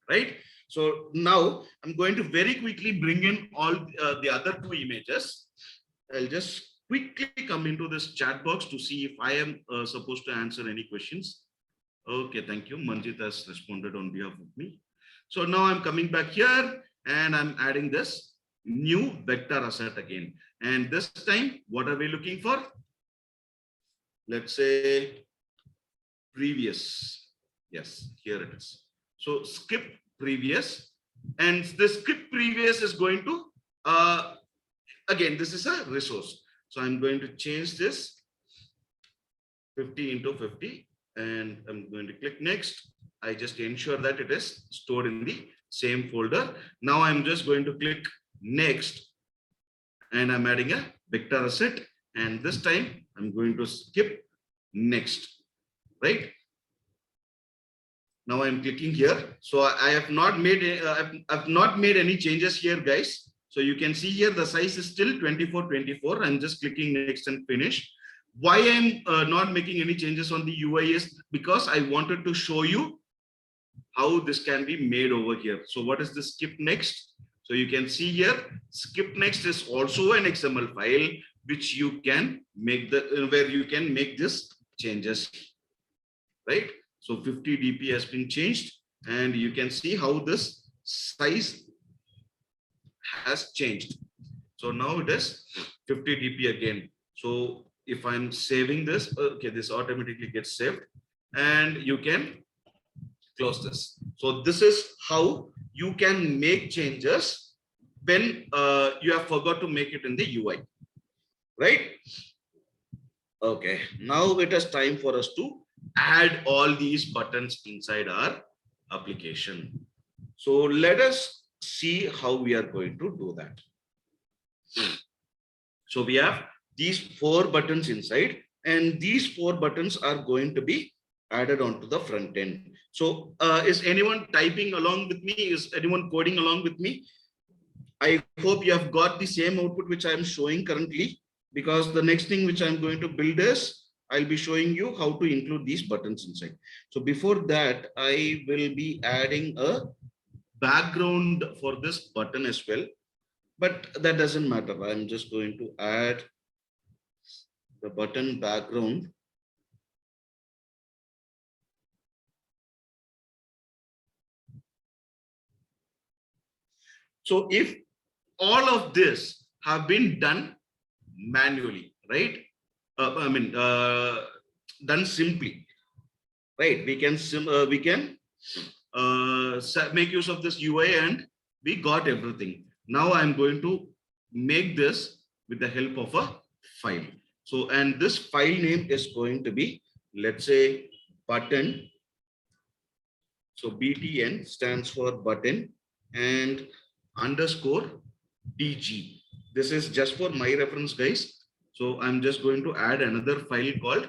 right? So now I'm going to very quickly bring in all the other 2 images. I'll just quickly come into this chat box to see if I am supposed to answer any questions. Okay, thank you. Manjit has responded on behalf of me. So now I'm coming back here and I'm adding this new vector asset again. And this time, what are we looking for? Let's say previous. Yes, here it is. So skip previous, and the skip previous is going to, again, this is a resource. So I'm going to change this 50 into 50 and I'm going to click next. I just ensure that it is stored in the same folder. Now I'm just going to click next and I'm adding a vector asset, and this time I'm going to skip next, right? Now I'm clicking here. So I have not made I've not made any changes here, guys. So you can see here the size is still 2424. I'm just clicking next and finish. Why I'm not making any changes on the UI is because I wanted to show you how this can be made over here. So what is the skip next? So you can see here, skip next is also an XML file which you can make where you can make this changes, right? So 50 dp has been changed and you can see how this size has changed. So now it is 50 dp again. So if I'm saving this, okay, this automatically gets saved and you can close this. So this is how you can make changes when you have forgot to make it in the UI, right? Okay, now it is time for us to add all these buttons inside our application. So let us see how we are going to do that. So we have these 4 buttons inside, and these 4 buttons are going to be added onto the front end. So is anyone typing along with me? Is anyone coding along with me? I hope you have got the same output which I am showing currently, because the next thing which I'm going to build is I'll be showing you how to include these buttons inside. So before that, I will be adding a background for this button as well, but that doesn't matter. I'm just going to add the button background. So if all of this have been done manually, right? Done simply, right? We can make use of this UI and we got everything. Now I'm going to make this with the help of a file. So, and this file name is going to be, let's say, button. So BTN stands for button and underscore DG. This is just for my reference, guys. So I'm just going to add another file called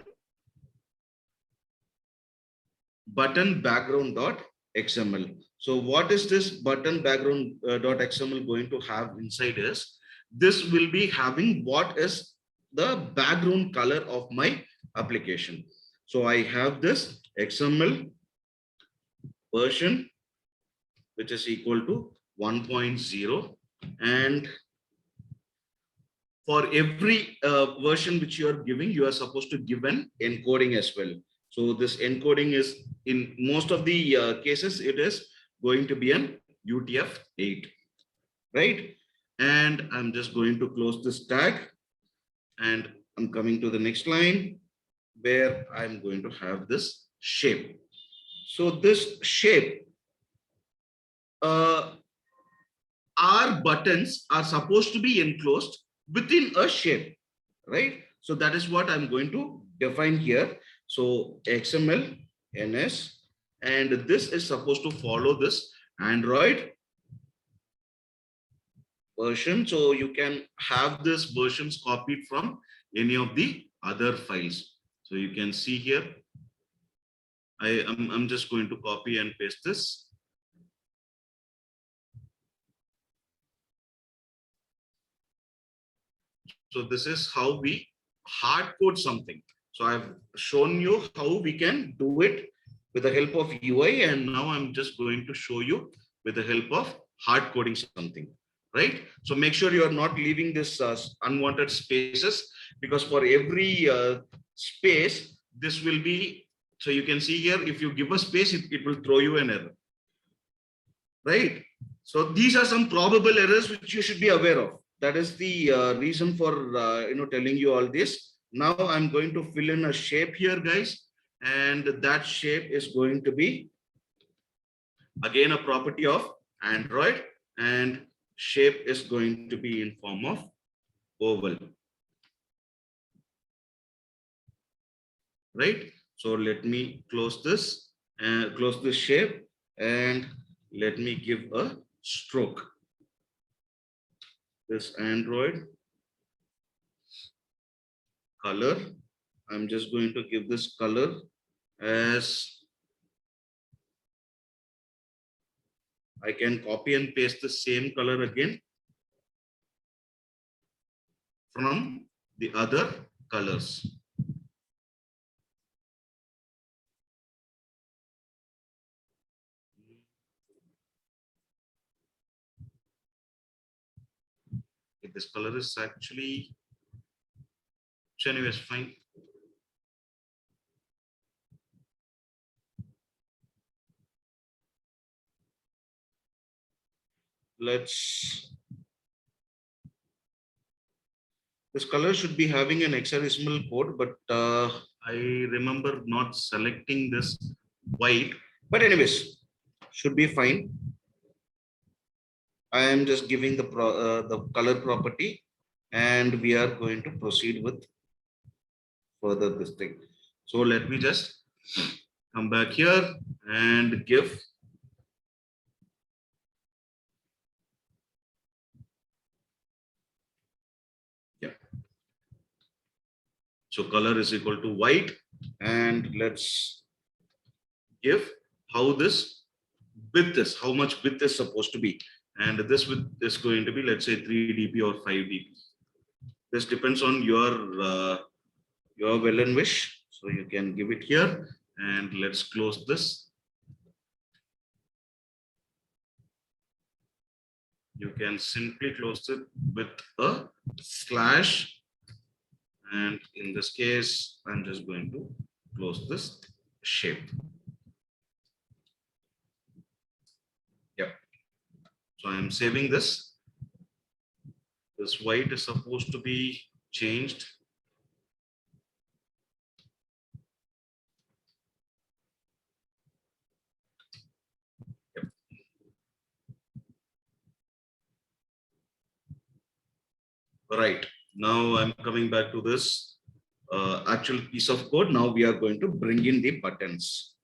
button background.xml. So what is this button background.xml going to have inside is, this will be having what is the background color of my application. So I have this XML version, which is equal to 1.0, and for every version which you are giving, you are supposed to give an encoding as well. So this encoding is, in most of the cases, it is going to be an UTF-8, right? And I'm just going to close this tag, and I'm coming to the next line where I'm going to have this shape. So this shape, our buttons are supposed to be enclosed within a shape, right? So that is what I'm going to define here. So XML NS, and this is supposed to follow this Android version. So you can have this versions copied from any of the other files. So you can see here, I'm just going to copy and paste this. So this is how we hard code something. So I've shown you how we can do it with the help of UI, and now I'm just going to show you with the help of hard coding something, right? So make sure you are not leaving this unwanted spaces, because for every space, this will be, so you can see here, if you give a space, it will throw you an error, right? So these are some probable errors which you should be aware of. That is the reason for telling you all this. Now I'm going to fill in a shape here, guys, and that shape is going to be again a property of Android, and shape is going to be in form of oval, right? So let me close this and close this shape, and let me give a stroke. This Android color, I'm just going to give this color as, I can copy and paste the same color again from the other colors. This color is actually, anyways, fine. This color should be having an hexadecimal code, but I remember not selecting this white. But anyways, should be fine. I am just giving the color property, and we are going to proceed with further this thing. So let me just come back here and give so color is equal to white, and let's give how this width is, how much width is supposed to be, and this width is going to be, let's say, 3 dp or 5 dp. This depends on your will and wish, so you can give it here, and let's close this. You can simply close it with a slash, And in this case, I'm just going to close this shape. Yep. So I'm saving this. This white is supposed to be changed. Yep. Right. Now I'm coming back to this actual piece of code. Now we are going to bring in the buttons.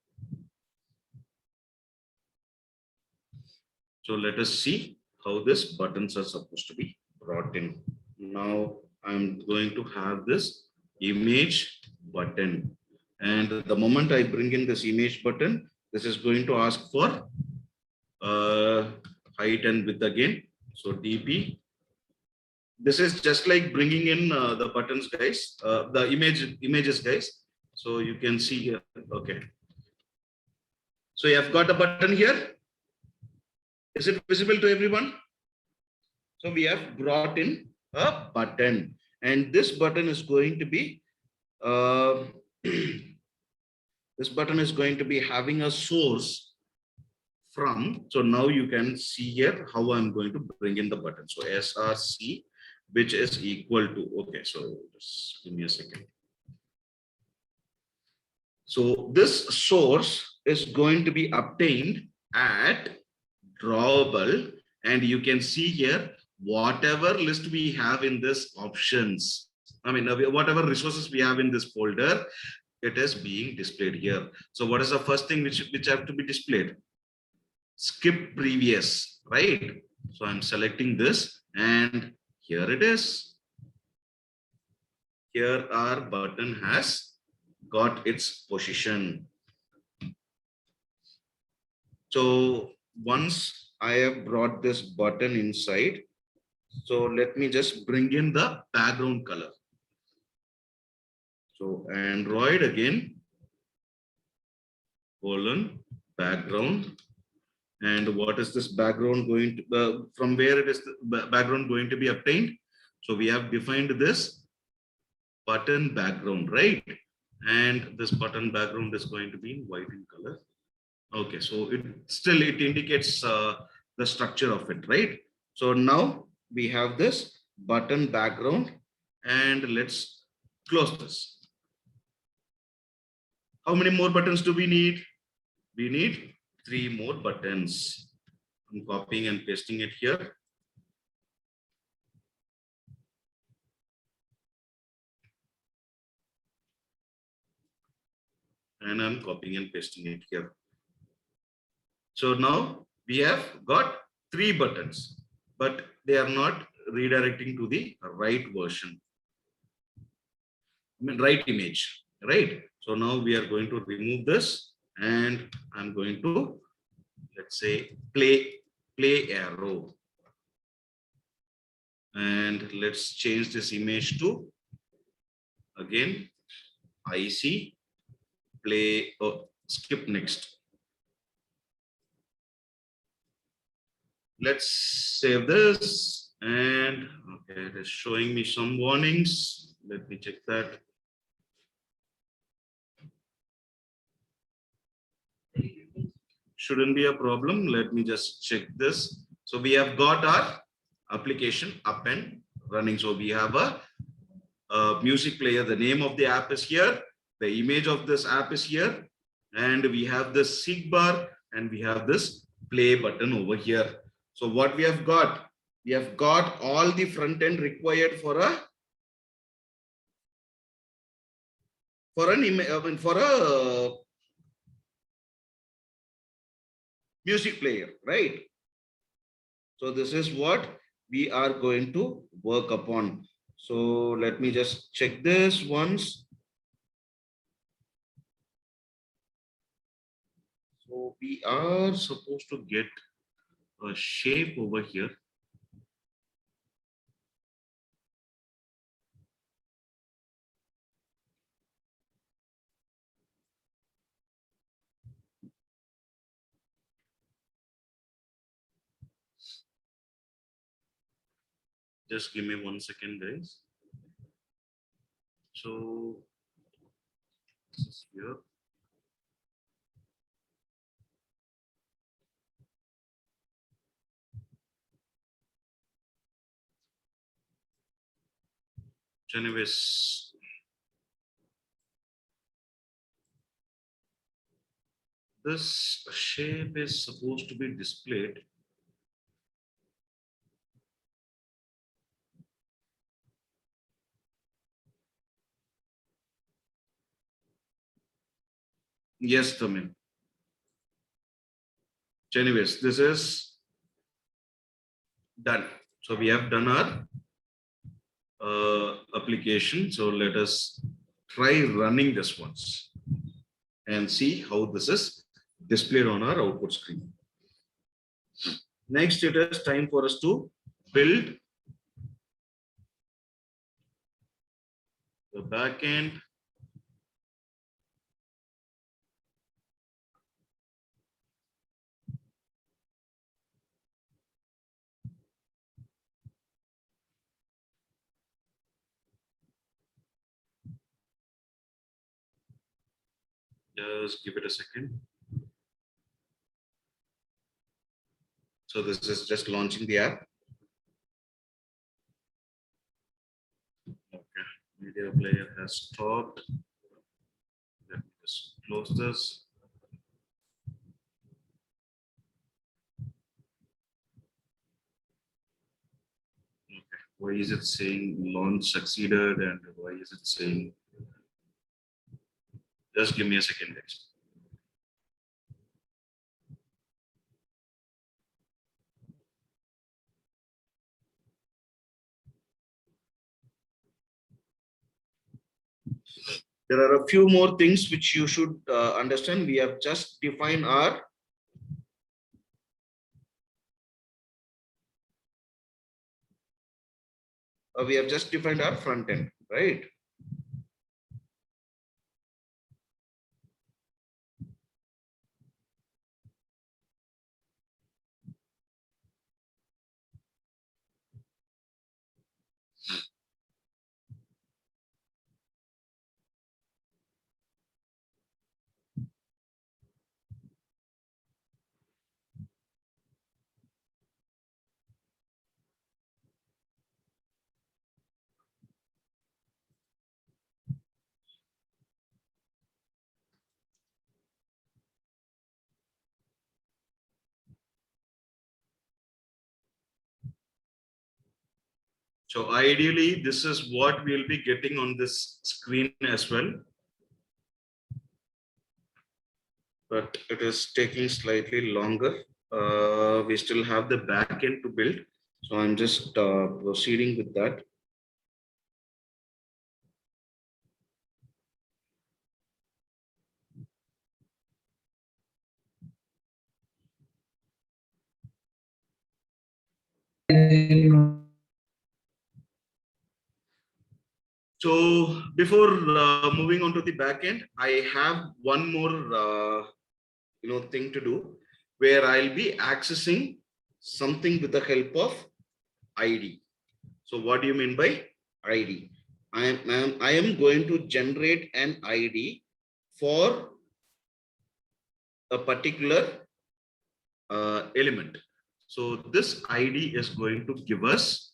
So let us see how this buttons are supposed to be brought in. Now I'm going to have this image button. And the moment I bring in this image button, this is going to ask for height and width again. So DP. This is just like bringing in the buttons, guys, the images, guys. So you can see here. Okay. So you have got the button here. Is it visible to everyone? So we have brought in a button, and this button is going to be this button is going to be having a source from. So now you can see here how I'm going to bring in the button. So src, which is equal to, okay, so just give me a second. So this source is going to be obtained at drawable, and you can see here whatever list we have in this options. I mean, whatever resources we have in this folder, it is being displayed here. So what is the first thing which have to be displayed? Skip previous, right? So I'm selecting this, and here it is. Here our button has got its position. So once I have brought this button inside, so let me just bring in the background color. So Android again, colon, background. And what is this background going to, from where it is the background going to be obtained? So we have defined this button background, right? And this button background is going to be in white in color. Okay, so it indicates the structure of it, right? So now we have this button background, and let's close this. How many more buttons do we need? We need 3 more buttons. I'm copying and pasting it here. And I'm copying and pasting it here. So now we have got 3 buttons, but they are not redirecting to the right version. I mean, right image, right? So now we are going to remove this, and I'm going to, let's say, play arrow. And let's change this image to, again, IC play, skip next. Let's save this, and okay, it is showing me some warnings. Let me check that. Shouldn't be a problem. Let me just check this. So we have got our application up and running. So we have a music player. The name of the app is here. The image of this app is here. And we have this seek bar, and we have this play button over here. So what we have got all the front end required for a music player, right? So this is what we are going to work upon. So let me just check this once. So we are supposed to get a shape over here. Just give me 1 second, guys. So this is here. Anyways, this shape is supposed to be displayed. Yes, Tamin. Anyways, this is done. So we have done our application. So let us try running this once and see how this is displayed on our output screen. Next, it is time for us to build the backend. Just give it a second. So this is just launching the app. Okay, media player has stopped. Let me just close this. Okay, why is it saying launch succeeded and why is it saying? Just give me a second, guys. There are a few more things which you should understand. We have just defined our front end, right? So ideally, this is what we'll be getting on this screen as well. But it is taking slightly longer. We still have the backend to build. So I'm just proceeding with that. So before moving on to the backend, I have one more thing to do where I'll be accessing something with the help of ID. So what do you mean by ID? I am going to generate an ID for a particular element. So this ID is going to give us,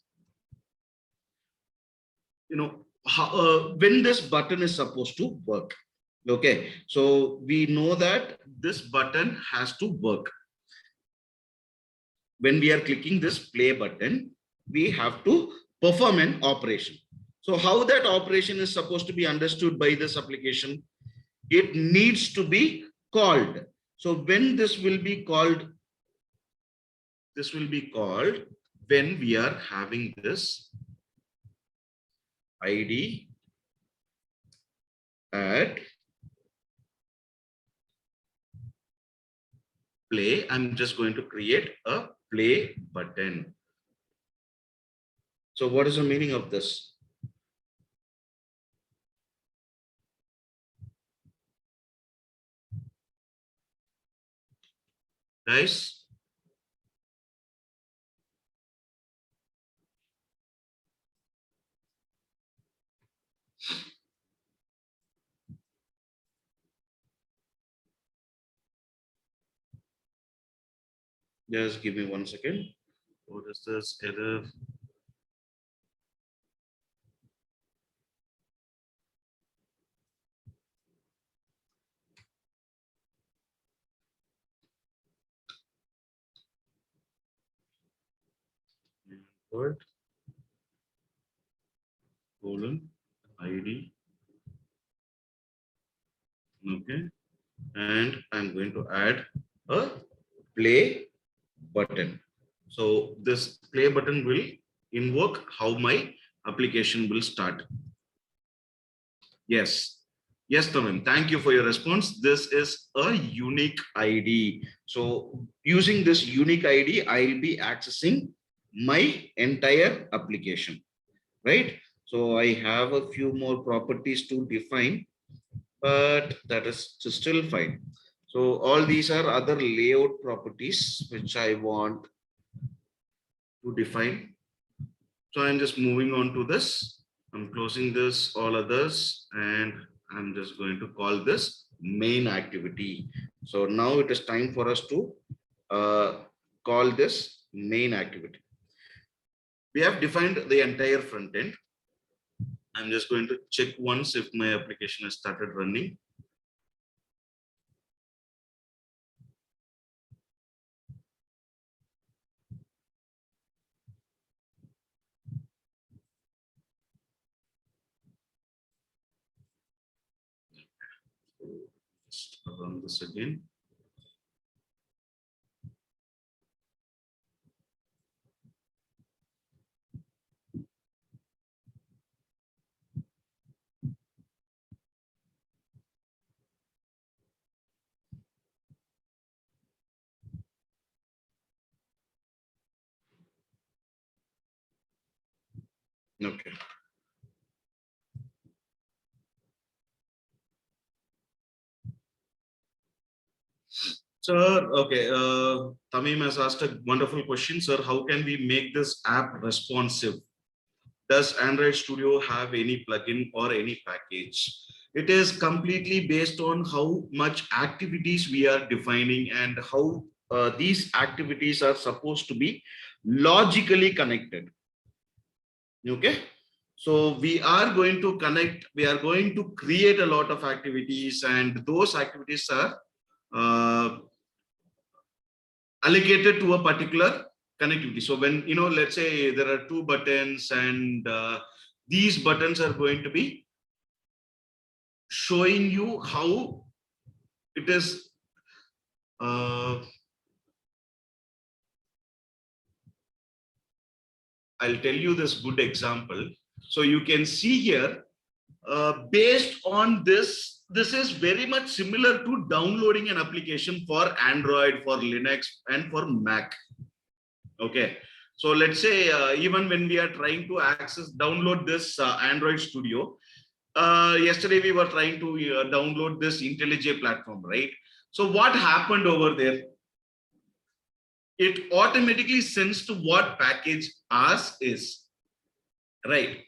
how, when this button is supposed to work. Okay, so we know that this button has to work. When we are clicking this play button, we have to perform an operation. So how that operation is supposed to be understood by this application? It needs to be called. So when this will be called, when we are having this ID at play. I'm just going to create a play button. So what is the meaning of this? Guys, Just give me 1 second. What is this error? Word colon ID. Okay, and I'm going to add a play button. So this play button will invoke how my application will start. Yes. Yes, Tamim. Thank you for your response. This is a unique ID. So using this unique ID, I'll be accessing my entire application, right? So I have a few more properties to define, but that is still fine. So all these are other layout properties which I want to define. So I'm just moving on to this. I'm closing this, all others, and I'm just going to call this main activity. So now it is time for us to uh, call this main activity. We have defined the entire front end. I'm just going to check once if my application has started running. Just run this again. Okay. Sir, okay. Tamim has asked a wonderful question, sir. How can we make this app responsive? Does Android Studio have any plugin or any package? It is completely based on how much activities we are defining and how these activities are supposed to be logically connected. Okay. So we are going to connect, we are going to create a lot of activities, and those activities are uh, allocated to a particular connectivity. So when, let's say there are two buttons, and these buttons are going to be showing you how it is. I'll tell you this good example. So you can see here, based on this is very much similar to downloading an application for Android, for Linux, and for Mac. Okay. So let's say even when we are trying to download this Android Studio, yesterday we were trying to download this IntelliJ platform, right? So what happened over there? It automatically sends to what package ours is, right?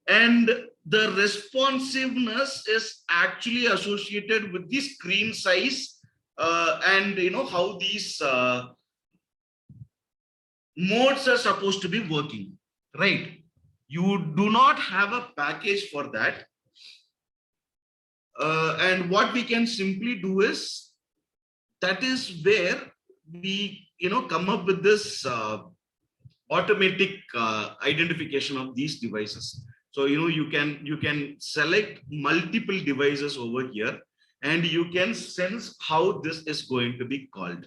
And the responsiveness is actually associated with the screen size, and how these modes are supposed to be working, right? You do not have a package for that, and what we can simply do is, that is where we come up with this automatic identification of these devices. So you can select multiple devices over here, and you can sense how this is going to be called,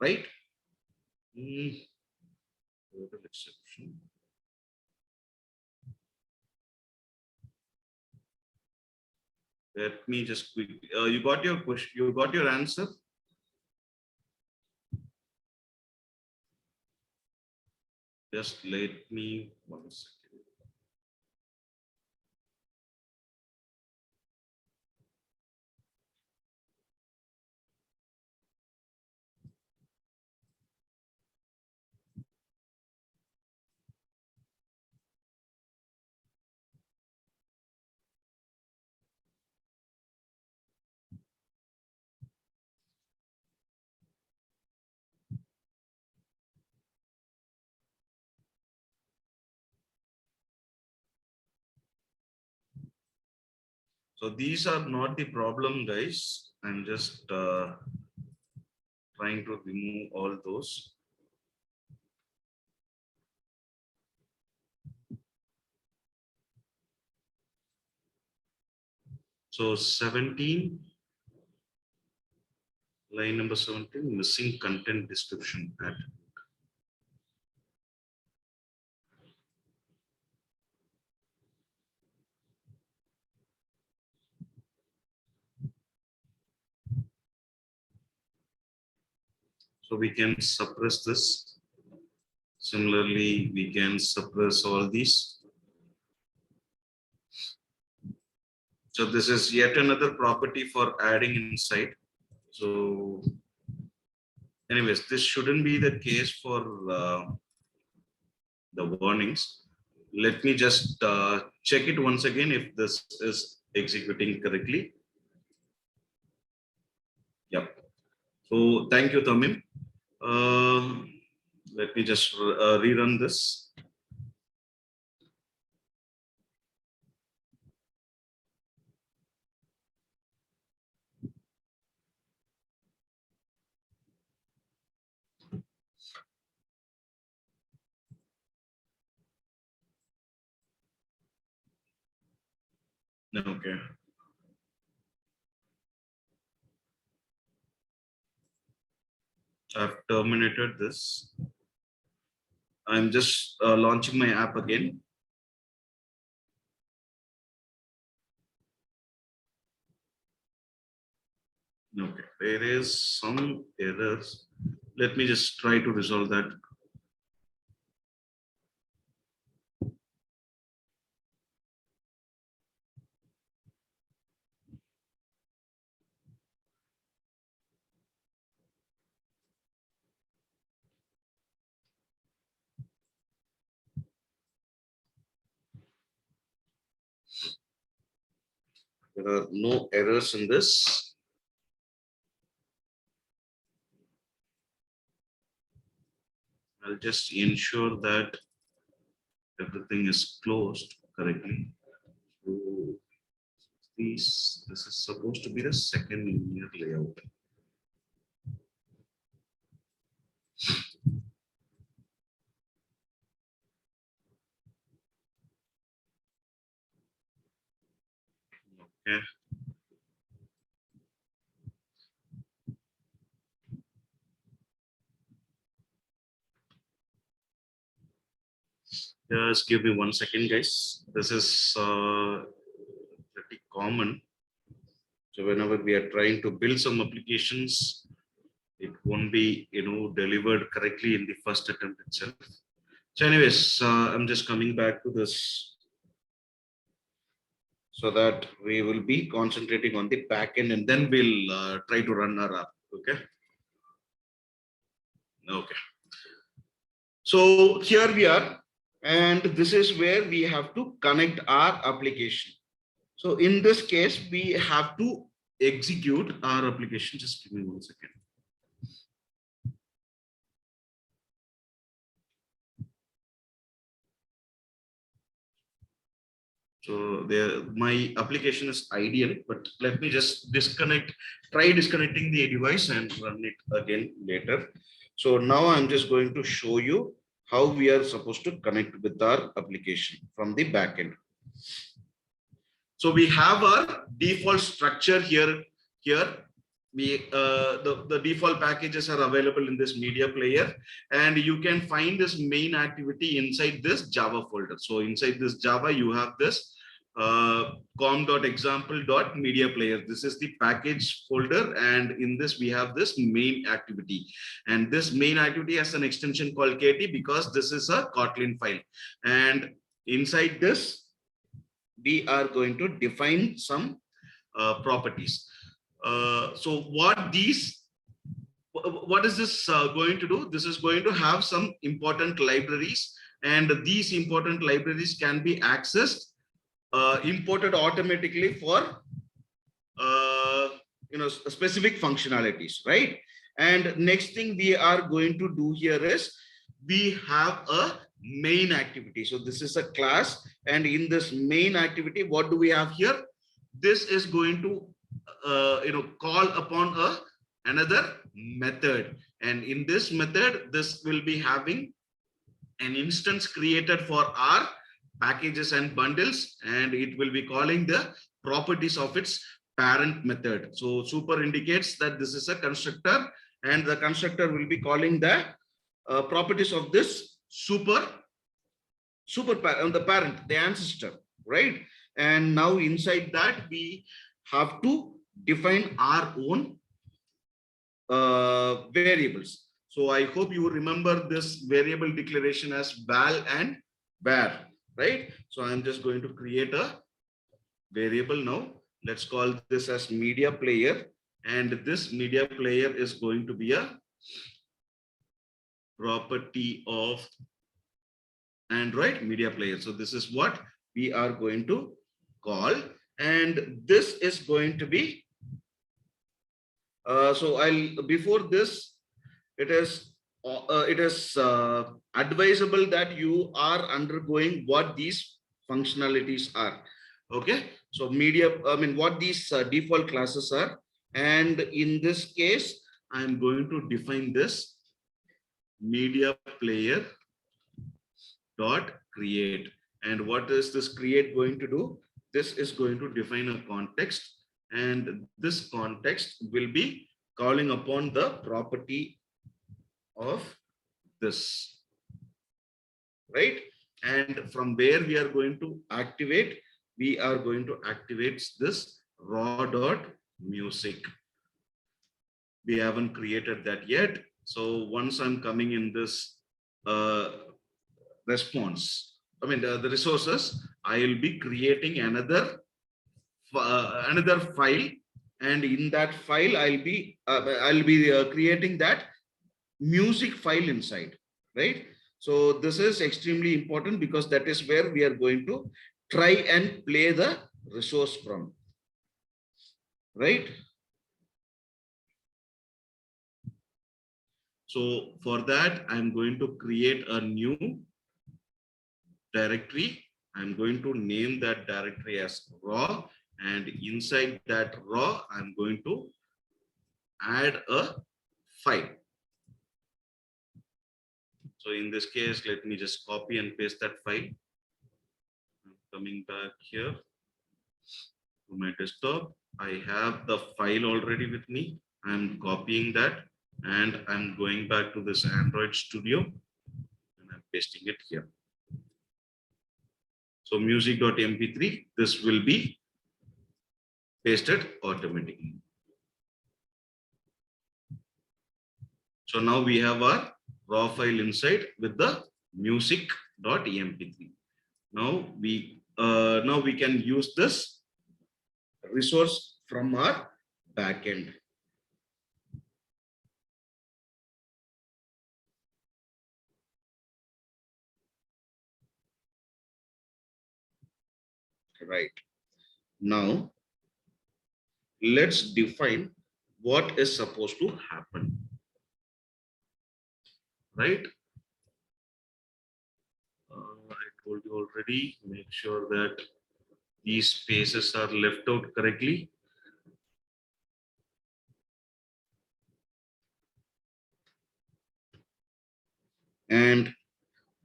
right? Mm, total exception. Let me just quickly. You got your question. You got your answer. Just let me 1 second. So these are not the problem, guys. I'm just trying to remove all those. So 17, line number 17, missing content description. So we can suppress this. Similarly, we can suppress all these. So this is yet another property for adding inside. So anyways, this shouldn't be the case for the warnings. Let me just check it once again if this is executing correctly. Yep. So thank you, Tamim. Let me just rerun this. Okay. I've terminated this. I'm just launching my app again. Okay, there is some errors. Let me just try to resolve that. There are no errors in this. I'll just ensure that everything is closed correctly. So this is supposed to be the second linear layout. Okay. Just give me 1 second, guys. This is pretty common. So whenever we are trying to build some applications, it won't be delivered correctly in the first attempt itself. So anyways, I'm just coming back to this so that we will be concentrating on the backend, and then we'll try to run our app. Okay. Okay. So here we are, and this is where we have to connect our application. So in this case, we have to execute our application. Just give me 1 second. So there, my application is ideal, but let me just try disconnecting the device and run it again later. So now I'm just going to show you how we are supposed to connect with our application from the backend. So we have our default structure here. The default packages are available in this media player, and you can find this main activity inside this Java folder. So inside this Java, you have this com.example.media player. This is the package folder, and in this we have this main activity, and this main activity has an extension called KT because this is a Kotlin file, and inside this we are going to define some properties. So what is this going to do? This is going to have some important libraries, and these important libraries can be accessed, imported automatically for specific functionalities, right? And next thing we are going to do here is we have a main activity. So this is a class, and in this main activity, what do we have here? this is going to call upon another method, and in this method this will be having an instance created for our packages and bundles, and it will be calling the properties of its parent method. So super indicates that this is a constructor, and the constructor will be calling the properties of this the parent, the ancestor, right? And now inside that we have to define our own variables. So I hope you remember this variable declaration as val and var, right? So I'm just going to create a variable now. Let's call this as media player, and this media player is going to be a property of Android media player. So this is what we are going to call, and this is going to be so I'll before this it is advisable that you are undergoing what these functionalities are. Okay, so media, I mean what these default classes are, and in this case I'm going to define this media player dot create. And what is this create going to do? This is going to define a context, and this context will be calling upon the property of this, right? And from where we are going to activate, we are going to activate this raw dot music. We haven't created that yet. So once I'm coming in this response, I mean the resources, I will be creating another file, and in that file I'll be creating that music file inside, right? So this is extremely important because that is where we are going to try and play the resource from, right? So for that, I'm going to create a new directory. I'm going to name that directory as raw, and inside that raw, I'm going to add a file. So in this case, let me just copy and paste that file. I'm coming back here to my desktop. I have the file already with me. I'm copying that, and I'm going back to this Android Studio, and I'm pasting it here. So music.mp3, this will be pasted automatically. So now we have our raw file inside with the music.mp3. Now we can use this resource from our backend. Right. Now let's define what is supposed to happen. Right. I told you already, make sure that these spaces are left out correctly. And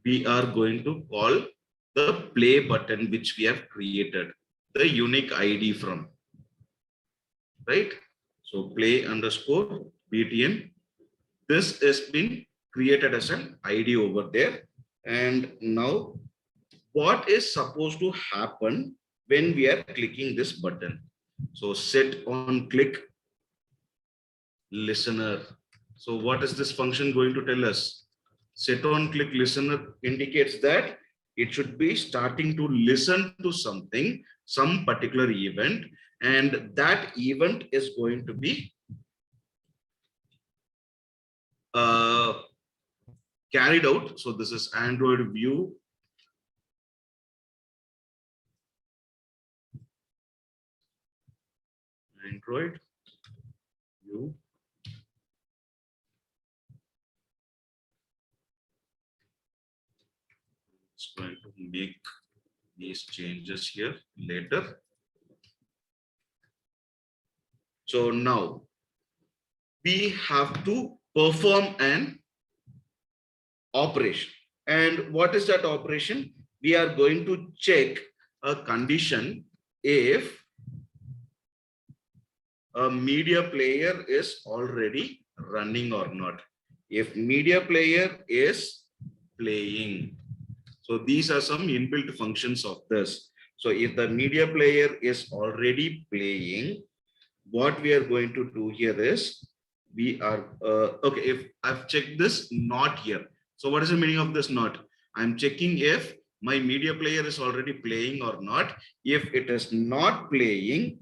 we are going to call the play button which we have created the unique ID from, right? So play underscore BTN. This has been created as an ID over there. And now what is supposed to happen when we are clicking this button? So set on click listener. So what is this function going to tell us? Set on click listener indicates that it should be starting to listen to something, some particular event, and that event is going to be carried out. So this is Android view. Android view. It's going to make these changes here later. So now we have to perform an operation. And what is that operation? We are going to check a condition if a media player is already running or not. If media player is playing. So these are some inbuilt functions of this. So if the media player is already playing, what we are going to do here is we are okay. If I've checked this not here, so what is the meaning of this not? I'm checking if my media player is already playing or not. If it is not playing,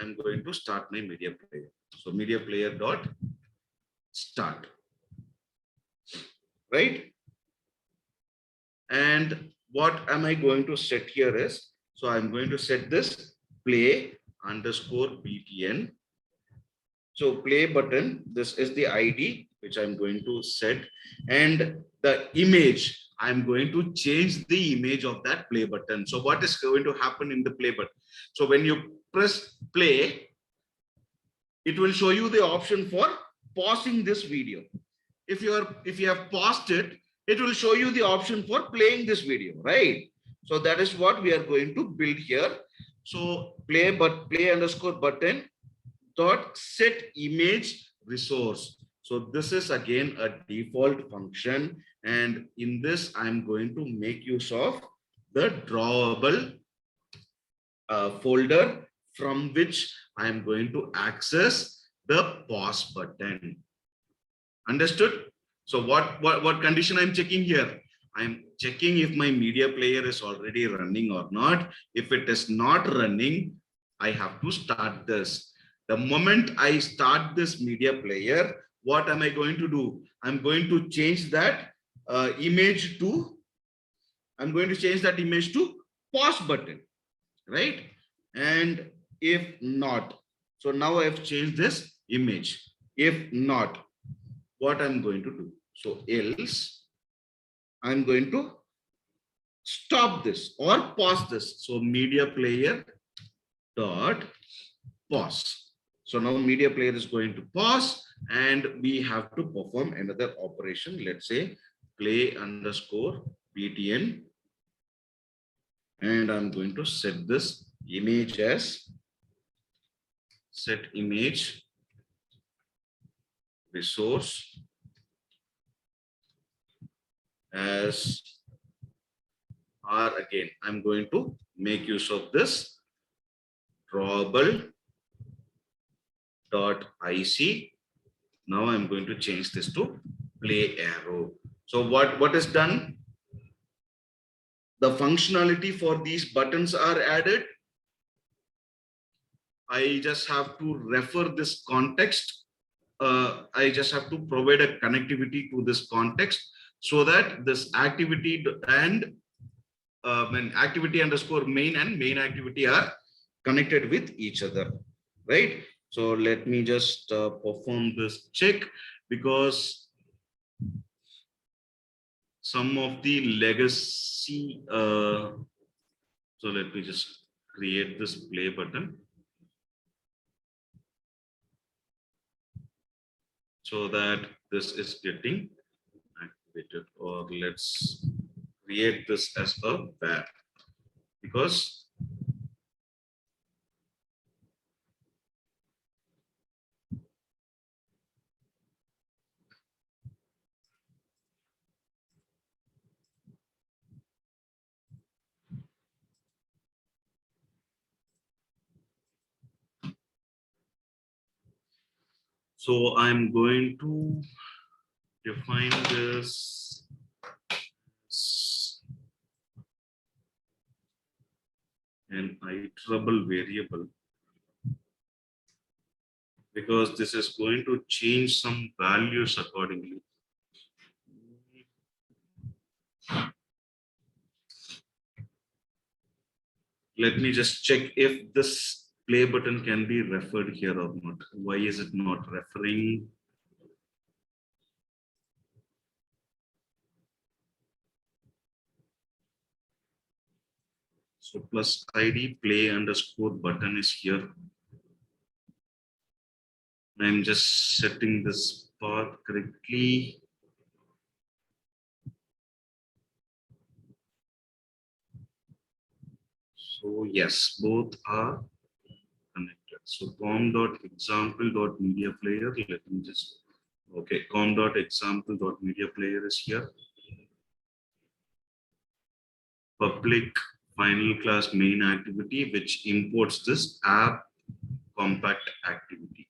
I'm going to start my media player. So media player dot start, right? And what am I going to set here is, so I'm going to set this play underscore btn. So play button, this is the ID which I'm going to set, and the image, I'm going to change the image of that play button. So what is going to happen in the play button? So when you press play, it will show you the option for pausing this video. If you have paused it, it will show you the option for playing this video, right? So that is what we are going to build here. So play underscore button dot set image resource. So this is again a default function, and in this I'm going to make use of the drawable folder from which I'm going to access the pause button. Understood? So what condition I'm checking here? I'm checking if my media player is already running or not. If it is not running, I have to start this. The moment I start this media player, what am I going to do? I'm going to change that image to, I'm going to change that image to pause button, right? And if not, so now I've changed this image. If not, what I'm going to do? So else I'm going to stop this or pause this. So media player dot pause. So now media player is going to pause, and we have to perform another operation. Let's say play underscore btn, and I'm going to set this image as set image resource as, or again I'm going to make use of this drawable dot ic. Now I'm going to change this to play arrow. So what is done? The functionality for these buttons are added. I just have to refer this context. I just have to provide a connectivity to this context so that this activity and when activity underscore main and main activity are connected with each other, right? So let me just perform this check, because some of the legacy, so let me just create this play button so that this is getting activated, or let's create this as a var, because so I'm going to define this an iterable variable, because this is going to change some values accordingly. Let me just check if this play button can be referred here or not. Why is it not referring? So plus ID play underscore button is here. I'm just setting this path correctly. So yes, both are connected. So com.example.media player. Let me just, okay, com.example.media player is here. Public final class main activity, which imports this app compact activity.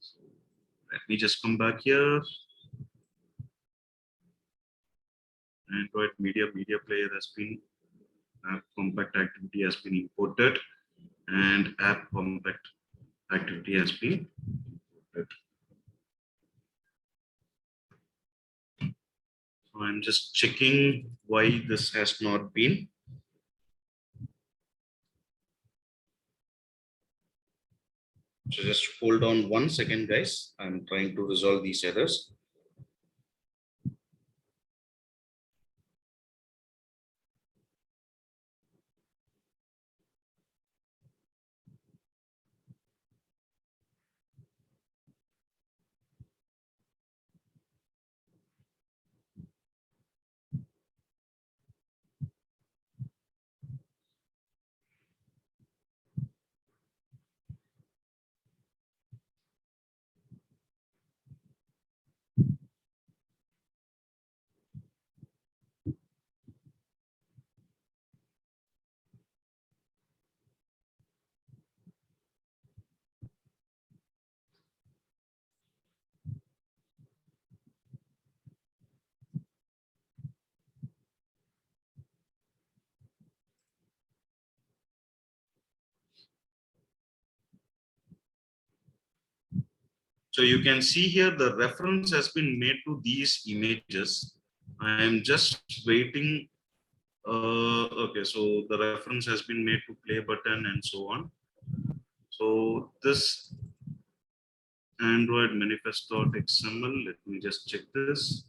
So let me just come back here. Android media player has been, app compact activity has been imported, and app compact activity has been imported. So I'm just checking why this has not been. So just hold on 1 second, guys. I'm trying to resolve these errors. So you can see here the reference has been made to these images. I am just waiting. Okay, so the reference has been made to play button and so on. So this Android manifest.xml, let me just check this.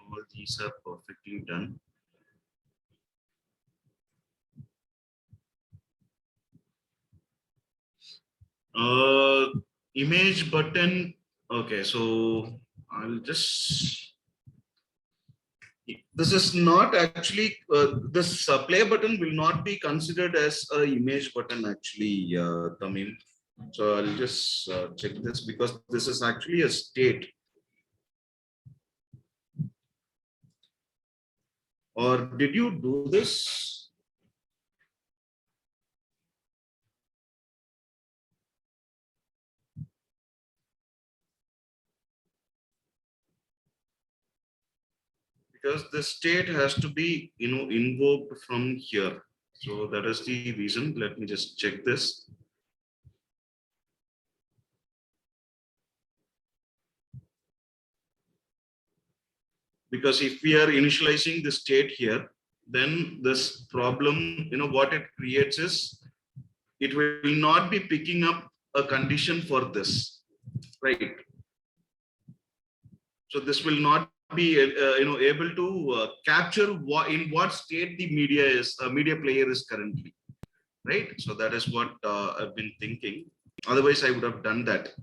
All these are perfectly done. Image button. Okay, so I'll just. This is not actually this play button will not be considered as a image button actually, Tamim. So I'll just check this because this is actually a state. Or did you do this? Because the state has to be, invoked from here. So that is the reason. Let me just check this. Because if we are initializing the state here, then this problem, what it creates is it will not be picking up a condition for this, right? So this will not be, able to capture in what state the media player is currently, right? So that is what I've been thinking. Otherwise, I would have done that.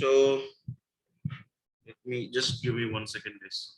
So let me just give me 1 second, guys.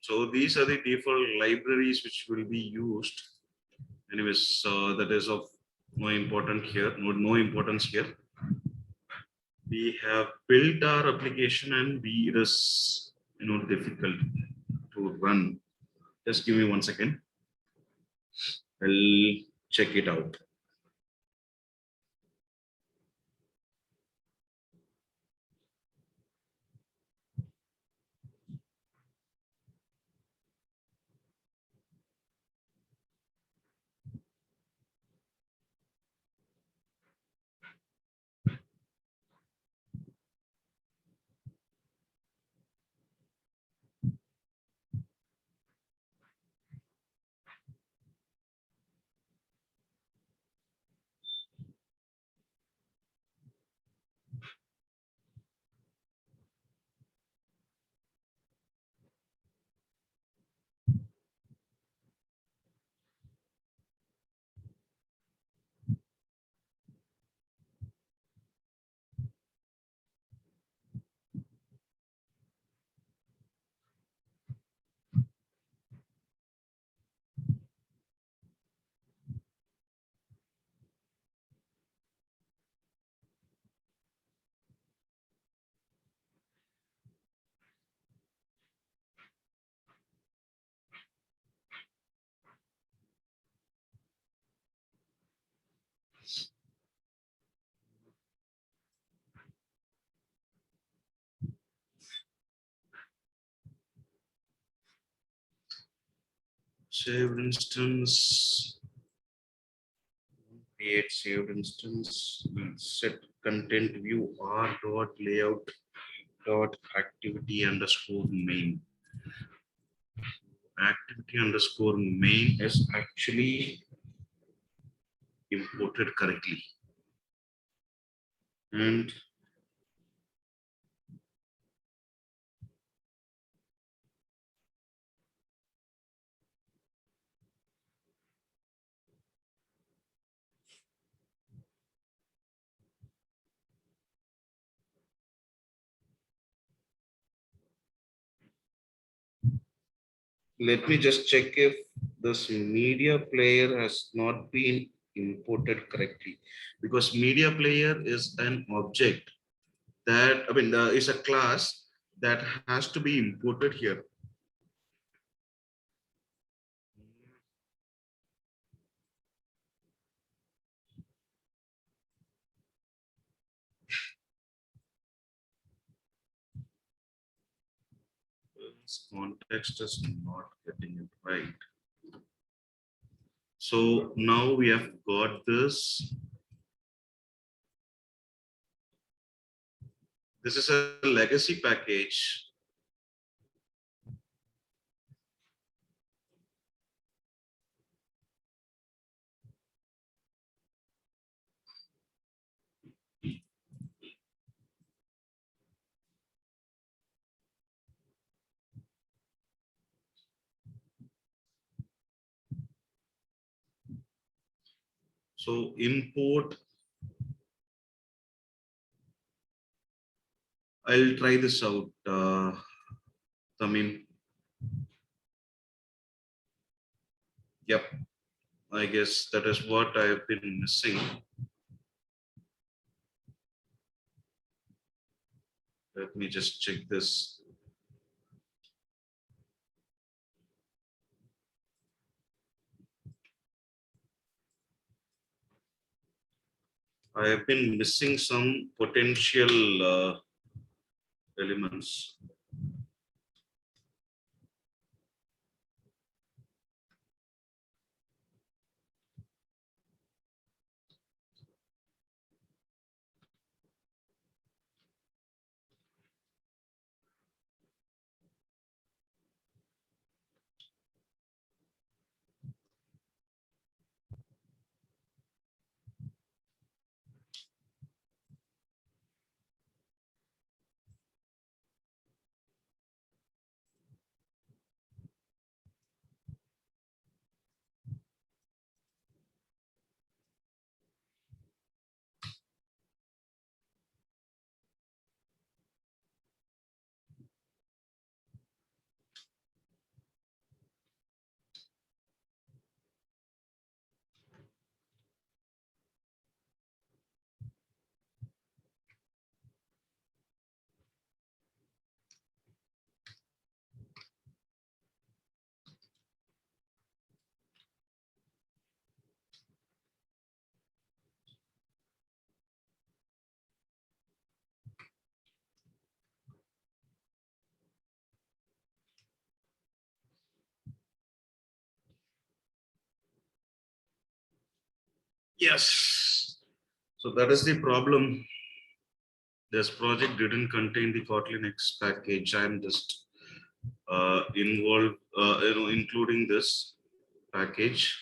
So these are the default libraries which will be used. Anyways, that is of no importance here. We have built our application and it is difficult to run. Just give me 1 second. I'll check it out. Saved instance. Create saved instance. Set content view r dot layout dot activity underscore main. Activity underscore main is actually imported correctly. And let me just check if this media player has not been imported correctly, because media player is an object that, is a class that has to be imported here. This context is not getting it right. So now we have got this. This is a legacy package. So import, I'll try this out, Tamim. Yep, I guess that is what I've been missing. Let me just check this. I have been missing some potential elements. Yes. So that is the problem. This project didn't contain the Kotlin X package. I'm just involved, including this package.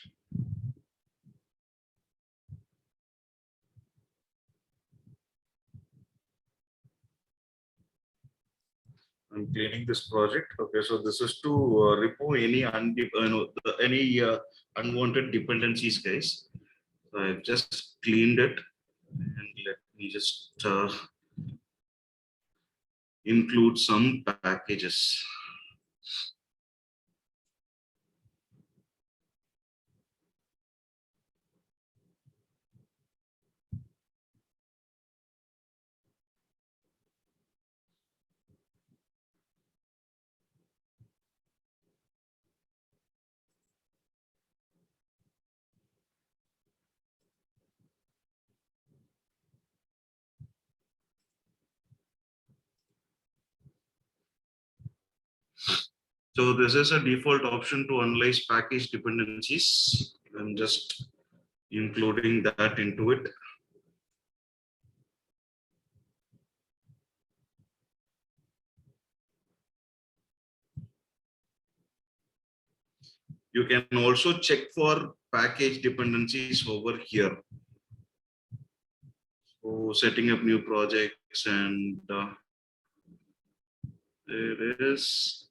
I'm cleaning this project. Okay, so this is to remove any unwanted dependencies, guys. So I've just cleaned it, and let me just include some packages. So this is a default option to analyze package dependencies. I'm just including that into it. You can also check for package dependencies over here. So setting up new projects, and there is,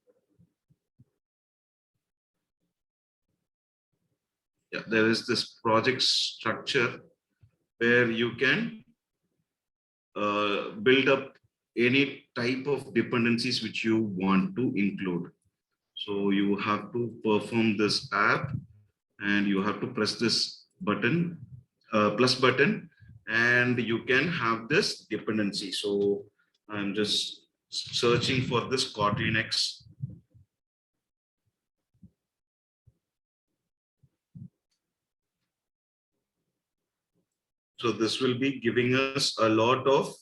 yeah, there is this project structure where you can build up any type of dependencies which you want to include. So you have to perform this app, and you have to press this button, plus button, and you can have this dependency. So I'm just searching for this Kotlin X. So this will be giving us a lot of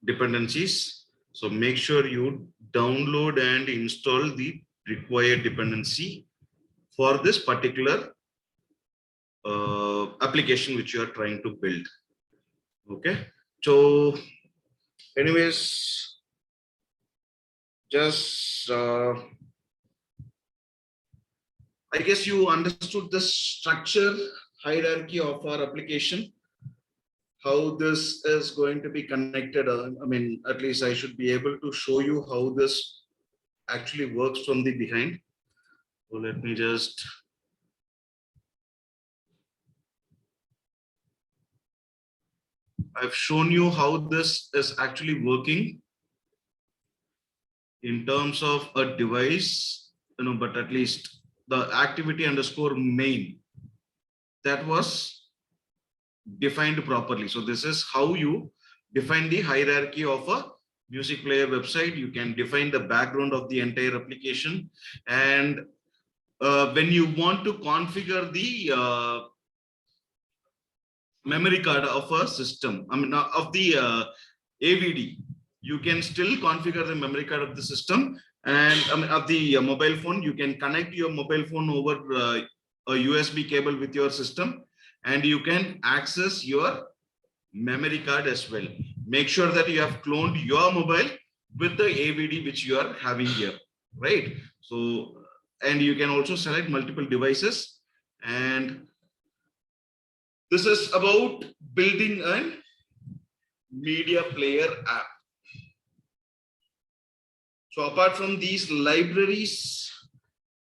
dependencies. So make sure you download and install the required dependency for this particular application which you are trying to build. Okay. So anyways, just I guess you understood the structure hierarchy of our application, how this is going to be connected. I mean, at least I should be able to show you how this actually works from the behind. So let me just I've shown you how this is actually working in terms of a device, but at least the activity underscore main, that was defined properly. So this is how you define the hierarchy of a music player website. You can define the background of the entire application, and when you want to configure the memory card of a system, I mean of the AVD, you can still configure the memory card of the system, and I mean, of the mobile phone. You can connect your mobile phone over a USB cable with your system, and you can access your memory card as well. Make sure that you have cloned your mobile with the AVD which you are having here, right? So, and you can also select multiple devices, and this is about building a media player app. So apart from these libraries,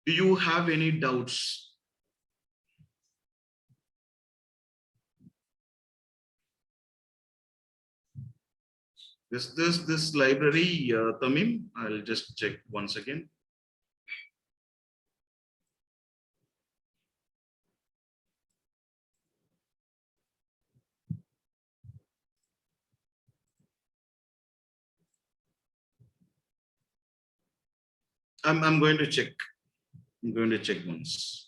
do you have any doubts? This library, Tamim, I'll just check once again. I'm going to check. I'm going to check once.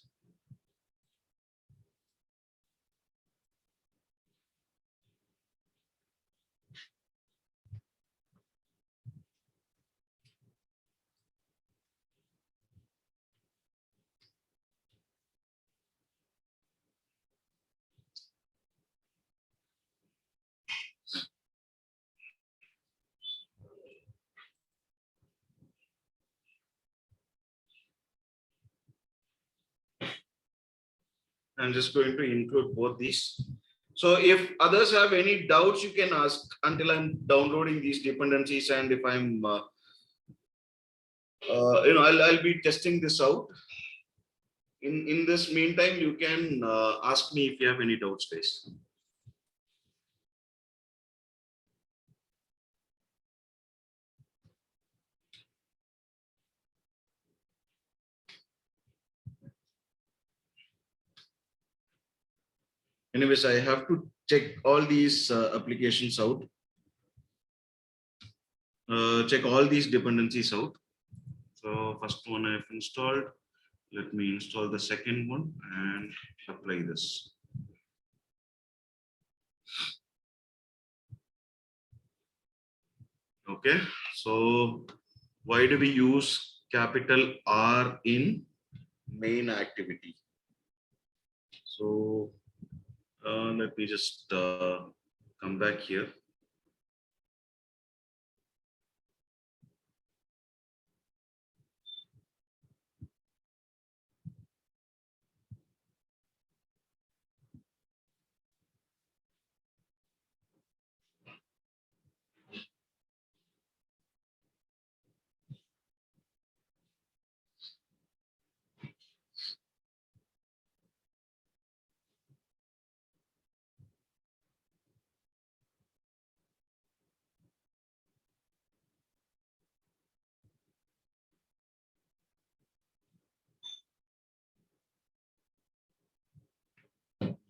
I'm just going to include both these. So if others have any doubts, you can ask until I'm downloading these dependencies, and if I'm, I'll be testing this out. In this meantime, you can ask me if you have any doubts, guys. Anyways, I have to check all these applications out. Check all these dependencies out. So first one I've installed. Let me install the second one and apply this. Okay, so why do we use capital R in main activity? So let me just come back here.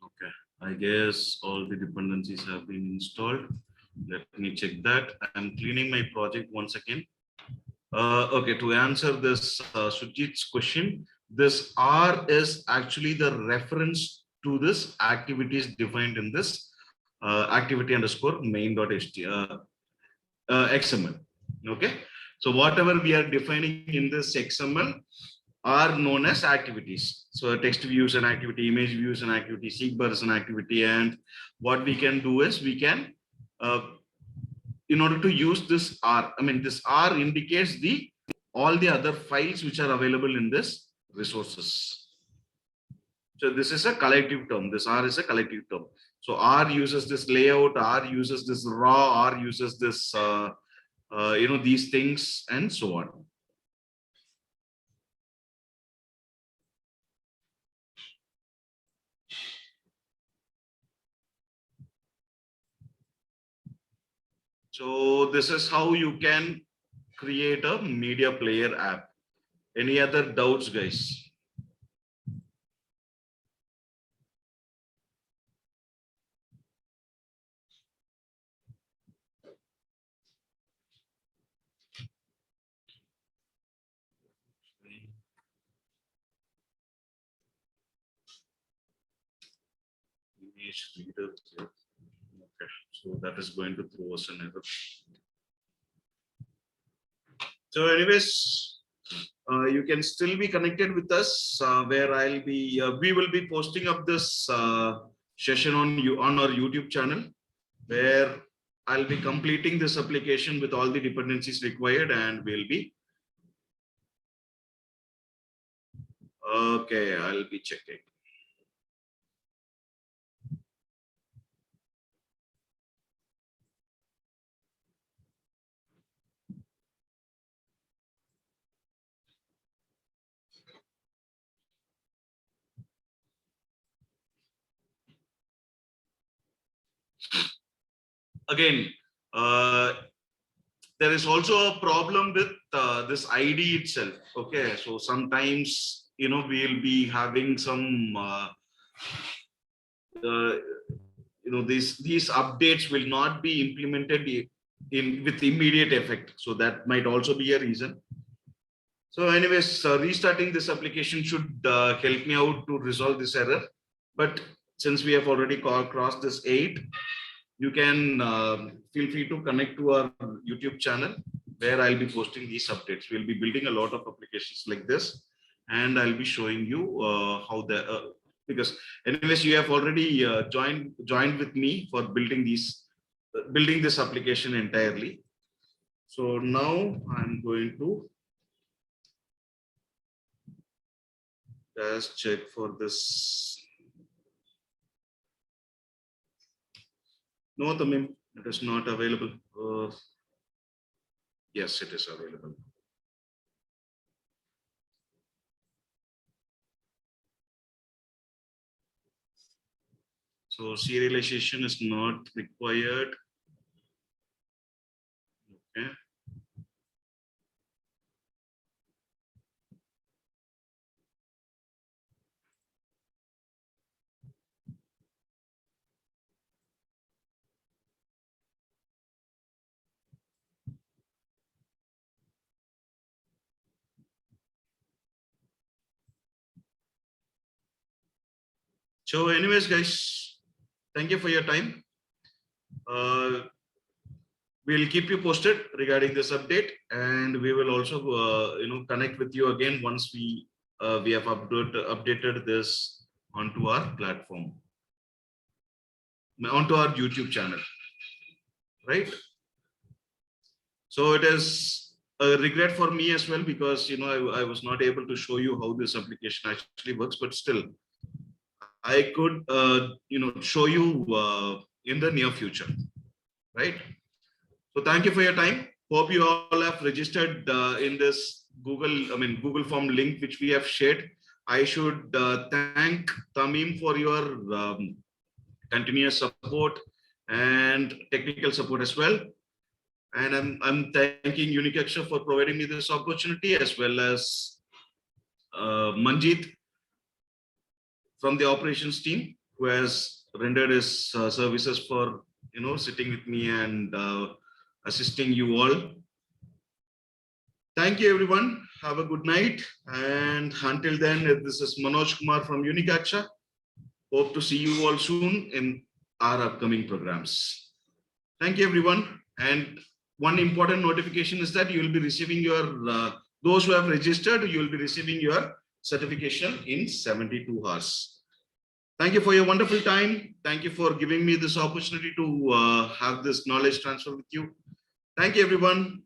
Okay, I guess all the dependencies have been installed. Let me check that. I'm cleaning my project once again. Okay, to answer this Sujit's question, this R is actually the reference to this activities defined in this activity underscore main.html. Okay, so whatever we are defining in this XML are known as activities. So text view is an activity, image view is an activity, seek bar is an activity, and what we can do is we can, in order to use this R, I mean this R indicates the all the other files which are available in this resources. So this is a collective term. This R is a collective term. So R uses this layout, R uses this raw, R uses this, these things and so on. So this is how you can create a media player app. Any other doubts, guys? image reader here. Okay, so that is going to throw us an error. So anyways, you can still be connected with us, where we will be posting up this session on our YouTube channel, where I'll be completing this application with all the dependencies required, and we'll be okay. I'll be checking. Again, there is also a problem with this ID itself. Okay, so sometimes we'll be having some these updates will not be implemented with immediate effect. So that might also be a reason. So anyways, restarting this application should help me out to resolve this error. But since we have already crossed this 8, you can feel free to connect to our YouTube channel, where I'll be posting these updates. We'll be building a lot of applications like this, and I'll be showing you how because anyways, you have already joined with me for building this application entirely. So now I'm going to just check for this. No, Tamim, it is not available. Yes, it is available. So serialization is not required. Okay. So anyways, guys, thank you for your time. We'll keep you posted regarding this update, and we will also connect with you again once we have updated this onto our platform, onto our YouTube channel, right? So it is a regret for me as well, because I was not able to show you how this application actually works, but still I could show you in the near future, right? So thank you for your time. Hope you all have registered in this Google Form link which we have shared. I should thank Tamim for your continuous support and technical support as well. And I'm thanking Unicaksha for providing me this opportunity, as well as Manjeet from the operations team, who has rendered his services for sitting with me and assisting you all. Thank you, everyone. Have a good night. And until then, this is Manoj Kumar from Unicaksha. Hope to see you all soon in our upcoming programs. Thank you, everyone. And one important notification is that you will be receiving your, those who have registered, you will be receiving your certification in 72 hours. Thank you for your wonderful time. Thank you for giving me this opportunity to have this knowledge transfer with you. Thank you, everyone.